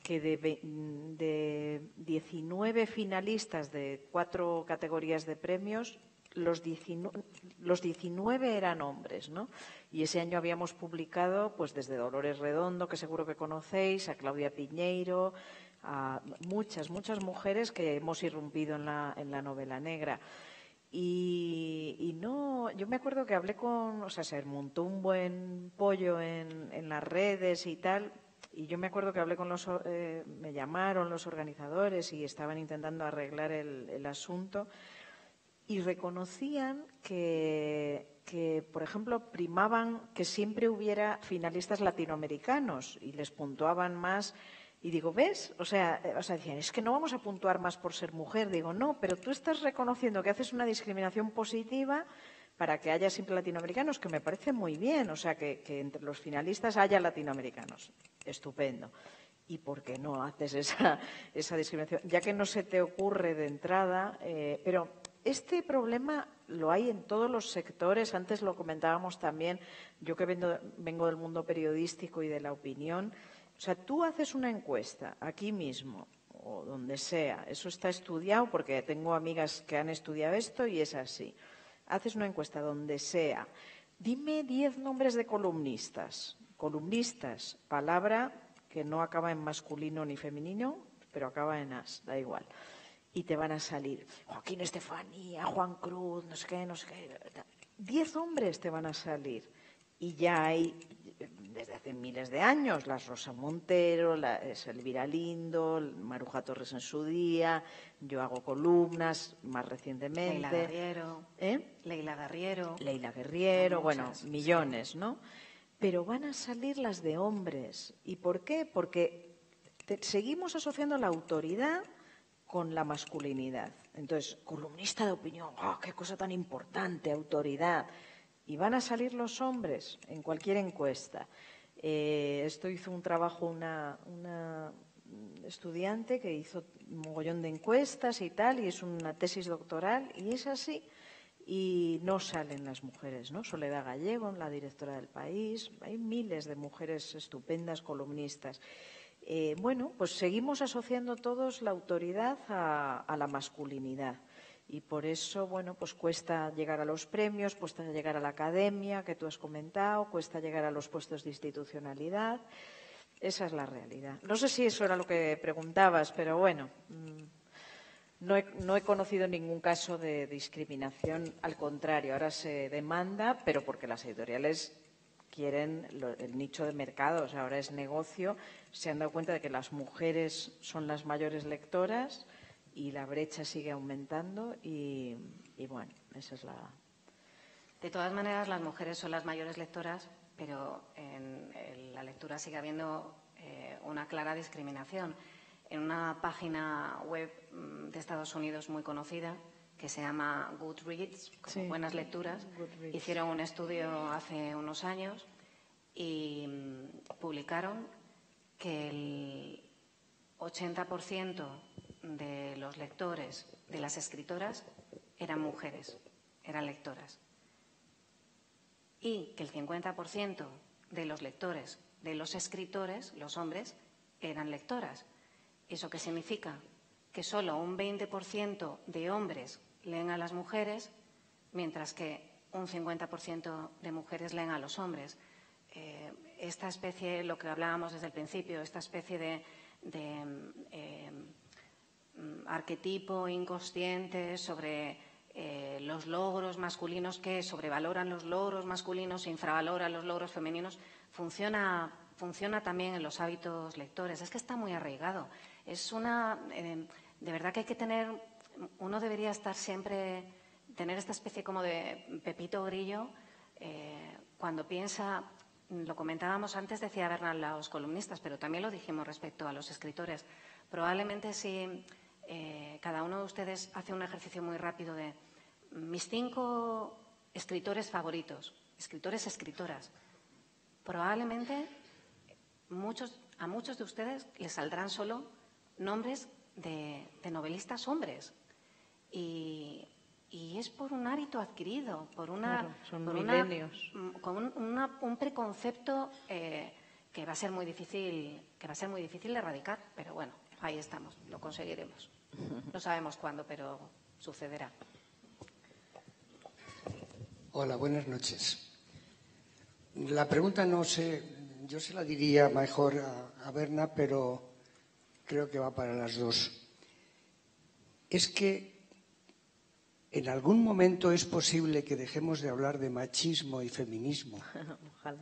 que de 19 finalistas de 4 categorías de premios, los 19 eran hombres, ¿no? Y ese año habíamos publicado, pues desde Dolores Redondo, que seguro que conocéis, a Claudia Piñeiro, a muchas mujeres que hemos irrumpido en la novela negra. Y no, yo me acuerdo que hablé se montó un buen pollo en las redes y tal. Y yo me acuerdo que hablé me llamaron los organizadores y estaban intentando arreglar el asunto. Y reconocían que, por ejemplo, primaban que siempre hubiera finalistas latinoamericanos y les puntuaban más. Y digo, ¿ves? O sea, decían, es que no vamos a puntuar más por ser mujer. Digo, no, pero tú estás reconociendo que haces una discriminación positiva para que haya siempre latinoamericanos, que me parece muy bien. O sea, que entre los finalistas haya latinoamericanos. Estupendo. ¿Y por qué no haces esa discriminación? Ya que no se te ocurre de entrada, pero este problema lo hay en todos los sectores. Antes lo comentábamos también, yo que vengo del mundo periodístico y de la opinión. O sea, tú haces una encuesta aquí mismo o donde sea. Eso está estudiado porque tengo amigas que han estudiado esto y es así. Haces una encuesta donde sea. Dime 10 nombres de columnistas. Columnistas, palabra que no acaba en masculino ni femenino, pero acaba en as, da igual. Y te van a salir Joaquín Estefanía, Juan Cruz, no sé qué. 10 hombres te van a salir. Y ya hay, desde hace miles de años, las Rosa Montero, Elvira Lindo, Maruja Torres en su día, yo hago columnas más recientemente. Leila Guerriero. Leila Guerriero, bueno, millones, ¿no? Pero van a salir las de hombres. ¿Y por qué? Porque seguimos asociando la autoridad con la masculinidad. Entonces, columnista de opinión, ¡oh, qué cosa tan importante, autoridad! Y van a salir los hombres en cualquier encuesta. Esto hizo un trabajo una estudiante que hizo un mogollón de encuestas y tal, y es una tesis doctoral, y es así. Y no salen las mujeres, ¿no? Soledad Gallego, la directora del País. Hay miles de mujeres estupendas columnistas. Bueno, pues seguimos asociando todos la autoridad a la masculinidad. Y por eso, bueno, pues cuesta llegar a los premios, cuesta llegar a la academia, que tú has comentado, cuesta llegar a los puestos de institucionalidad. Esa es la realidad. No sé si eso era lo que preguntabas, pero bueno, no he conocido ningún caso de discriminación. Al contrario, ahora se demanda, pero porque las editoriales quieren el nicho de mercado. O sea, ahora es negocio. Se han dado cuenta de que las mujeres son las mayores lectoras y la brecha sigue aumentando y bueno, esa es la... De todas maneras, las mujeres son las mayores lectoras, pero en la lectura sigue habiendo una clara discriminación. En una página web de Estados Unidos muy conocida, que se llama Goodreads, como Buenas Lecturas, Goodreads. Hicieron un estudio hace unos años y publicaron que el 80% de los lectores, de las escritoras, eran mujeres, eran lectoras. Y que el 50% de los lectores, de los escritores, los hombres, eran lectoras. ¿Eso qué significa? Que solo un 20% de hombres leen a las mujeres, mientras que un 50% de mujeres leen a los hombres. Esta especie, lo que hablábamos desde el principio, esta especie de arquetipo inconsciente sobre los logros masculinos que sobrevaloran los logros masculinos e infravaloran los logros femeninos, funciona también en los hábitos lectores. Es que está muy arraigado. De verdad que hay que uno debería estar siempre, tener esta especie como de pepito grillo cuando piensa. Lo comentábamos antes, decía Bernal, los columnistas, pero también lo dijimos respecto a los escritores. Probablemente si cada uno de ustedes hace un ejercicio muy rápido de mis 5 escritores favoritos, escritores, escritoras, probablemente a muchos de ustedes les saldrán solo nombres de novelistas hombres. Y es por un hábito adquirido, con un preconcepto que va a ser muy difícil de erradicar, pero bueno, ahí estamos, lo conseguiremos. No sabemos cuándo, pero sucederá. Hola, buenas noches. La pregunta no sé, yo se la diría mejor a Berna, pero creo que va para las dos. Es que en algún momento es posible que dejemos de hablar de machismo y feminismo, Ojalá.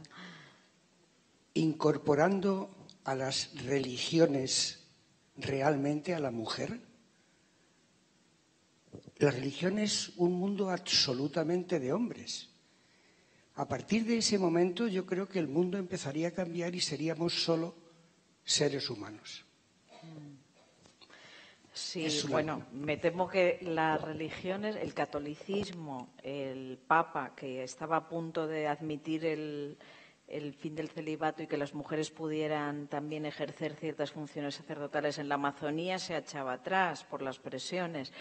Incorporando a las religiones realmente a la mujer. La religión es un mundo absolutamente de hombres. A partir de ese momento yo creo que el mundo empezaría a cambiar y seríamos solo seres humanos. Sí, bueno, me temo que las religiones, el catolicismo, el Papa, que estaba a punto de admitir el fin del celibato y que las mujeres pudieran también ejercer ciertas funciones sacerdotales en la Amazonía, se echaba atrás por las presiones.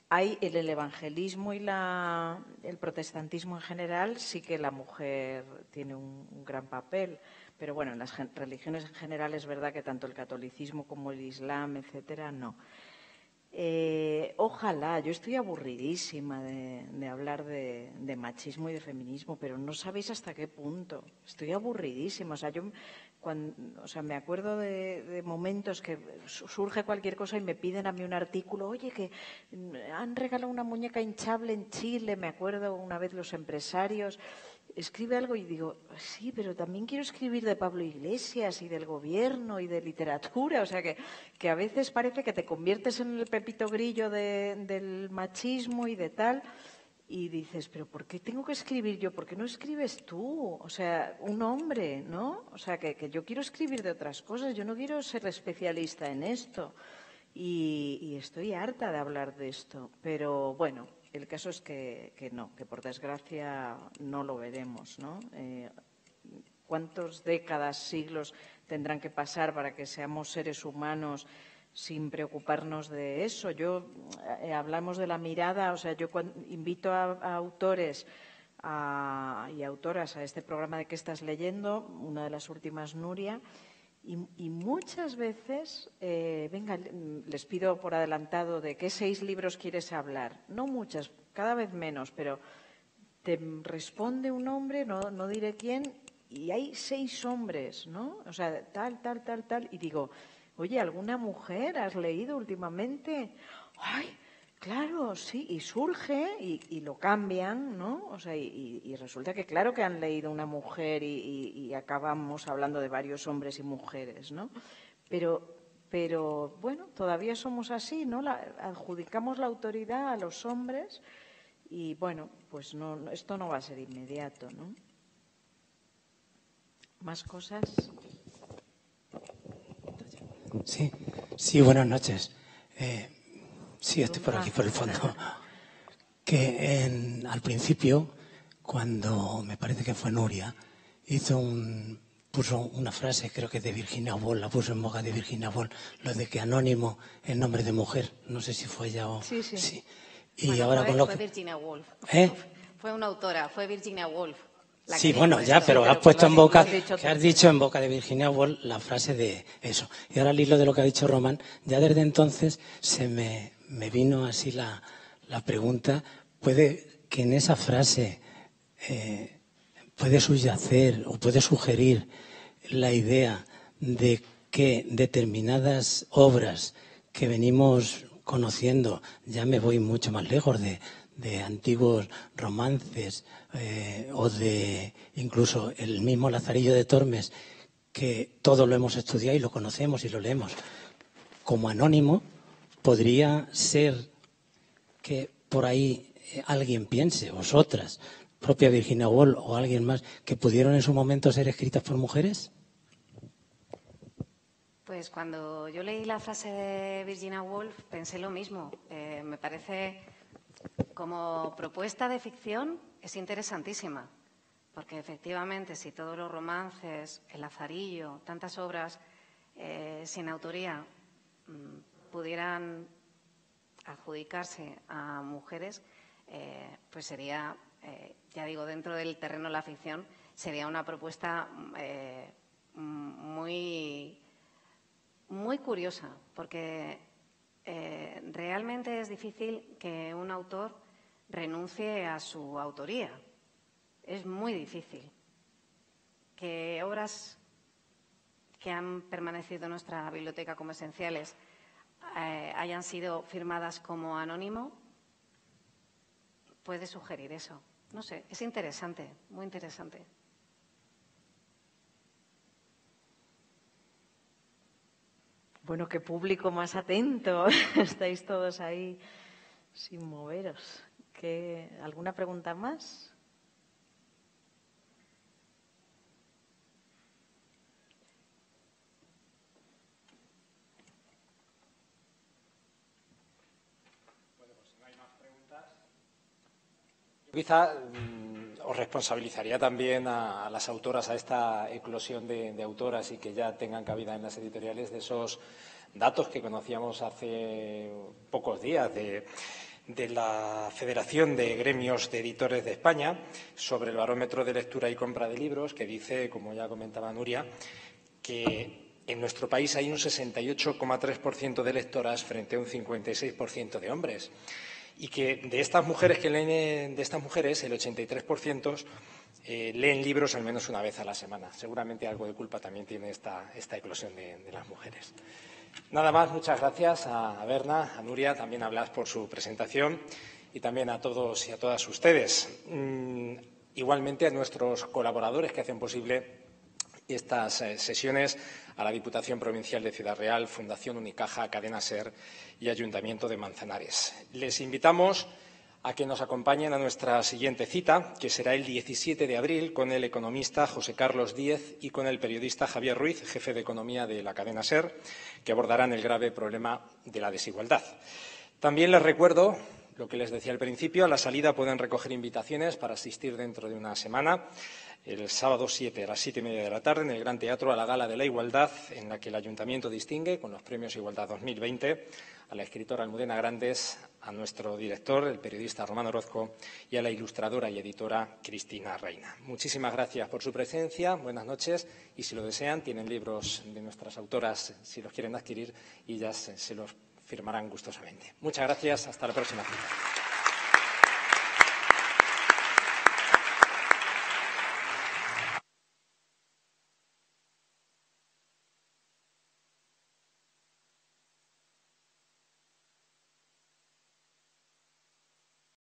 Hay el evangelismo y el protestantismo en general, sí que la mujer tiene un gran papel. Pero bueno, en las religiones en general es verdad que tanto el catolicismo como el islam, etcétera, no. Ojalá, yo estoy aburridísima de hablar de machismo y de feminismo, pero no sabéis hasta qué punto. Estoy aburridísima. Me acuerdo de momentos que surge cualquier cosa y me piden a mí un artículo. Oye, que han regalado una muñeca hinchable en Chile. Me acuerdo una vez los empresarios. Escribe algo y digo, sí, pero también quiero escribir de Pablo Iglesias y del gobierno y de literatura. O sea, que a veces parece que te conviertes en el pepito grillo del machismo y de tal. Y dices, pero ¿por qué tengo que escribir yo? ¿Por qué no escribes tú? O sea, un hombre, ¿no? O sea, que yo quiero escribir de otras cosas. Yo no quiero ser especialista en esto. Y estoy harta de hablar de esto. Pero bueno, el caso es que no, que por desgracia no lo veremos, ¿no? ¿Cuántas décadas, siglos tendrán que pasar para que seamos seres humanos sin preocuparnos de eso? Hablamos de la mirada, o sea, yo invito a autores y autoras a este programa de ¿Qué estás leyendo? Una de las últimas, Nuria. Y muchas veces, les pido por adelantado de qué 6 libros quieres hablar. No muchas, cada vez menos, pero te responde un hombre, no diré quién, y hay 6 hombres, ¿no? O sea, tal. Y digo, oye, ¿alguna mujer has leído últimamente? ¡Ay! Claro, sí, y surge y lo cambian, ¿no? O sea, y resulta que claro que han leído una mujer y acabamos hablando de varios hombres y mujeres, ¿no? Pero bueno, todavía somos así, ¿no? Adjudicamos la autoridad a los hombres y bueno, pues no, esto no va a ser inmediato, ¿no? ¿Más cosas? Sí, buenas noches. Sí, estoy por aquí, por el fondo. Que al principio, cuando me parece que fue Nuria, puso una frase, creo que de Virginia Woolf, la puso en boca de Virginia Woolf, lo de que anónimo es nombre de mujer. No sé si fue ella o... Sí. Y bueno, ahora fue Virginia Woolf. Fue una autora, fue Virginia Woolf. Sí, bueno, ya, pero has puesto en boca, que has dicho en boca de Virginia Woolf la frase de eso. Y ahora al hilo de lo que ha dicho Román, ya desde entonces se me vino así la pregunta, ¿puede que en esa frase puede subyacer o puede sugerir la idea de que determinadas obras que venimos conociendo, ya me voy mucho más lejos de antiguos romances o de incluso el mismo Lazarillo de Tormes, que todo lo hemos estudiado y lo conocemos y lo leemos como anónimo, podría ser que por ahí alguien piense, vosotras, propia Virginia Woolf o alguien más, que pudieron en su momento ser escritas por mujeres. Pues cuando yo leí la frase de Virginia Woolf pensé lo mismo. Me parece, como propuesta de ficción, es interesantísima, porque efectivamente si todos los romances, El Lazarillo, tantas obras sin autoría pudieran adjudicarse a mujeres, pues sería, ya digo, dentro del terreno de la ficción, sería una propuesta muy curiosa, porque realmente es difícil que un autor renuncie a su autoría. Es muy difícil que obras que han permanecido en nuestra biblioteca como esenciales hayan sido firmadas como anónimo. Puede sugerir eso. No sé, es interesante, muy interesante. Bueno, qué público más atento. Estáis todos ahí sin moveros. ¿Alguna pregunta más? Quizá os responsabilizaría también a las autoras, a esta eclosión de autoras y que ya tengan cabida en las editoriales, de esos datos que conocíamos hace pocos días de la Federación de Gremios de Editores de España sobre el barómetro de lectura y compra de libros, que dice, como ya comentaba Nuria, que en nuestro país hay un 68,3% de lectoras frente a un 56% de hombres. Y que de estas mujeres el 83% leen libros al menos una vez a la semana. Seguramente algo de culpa también tiene esta eclosión de las mujeres. Nada más, muchas gracias a Berna, a Nuria, también a Blas por su presentación y también a todos y a todas ustedes. Igualmente a nuestros colaboradores que hacen posible estas sesiones, a la Diputación Provincial de Ciudad Real, Fundación Unicaja, Cadena SER y Ayuntamiento de Manzanares. Les invitamos a que nos acompañen a nuestra siguiente cita, que será el 17 de abril, con el economista José Carlos Díez y con el periodista Javier Ruiz, jefe de Economía de la cadena SER, que abordarán el grave problema de la desigualdad. También les recuerdo lo que les decía al principio: a la salida pueden recoger invitaciones para asistir dentro de una semana, el sábado 7 a las 7:30 de la tarde, en el Gran Teatro, a la Gala de la Igualdad, en la que el Ayuntamiento distingue, con los Premios Igualdad 2020, a la escritora Almudena Grandes, a nuestro director, el periodista Román Orozco, y a la ilustradora y editora Cristina Reina. Muchísimas gracias por su presencia, buenas noches, y si lo desean, tienen libros de nuestras autoras, si los quieren adquirir, y ya se los firmarán gustosamente. Muchas gracias, hasta la próxima cita.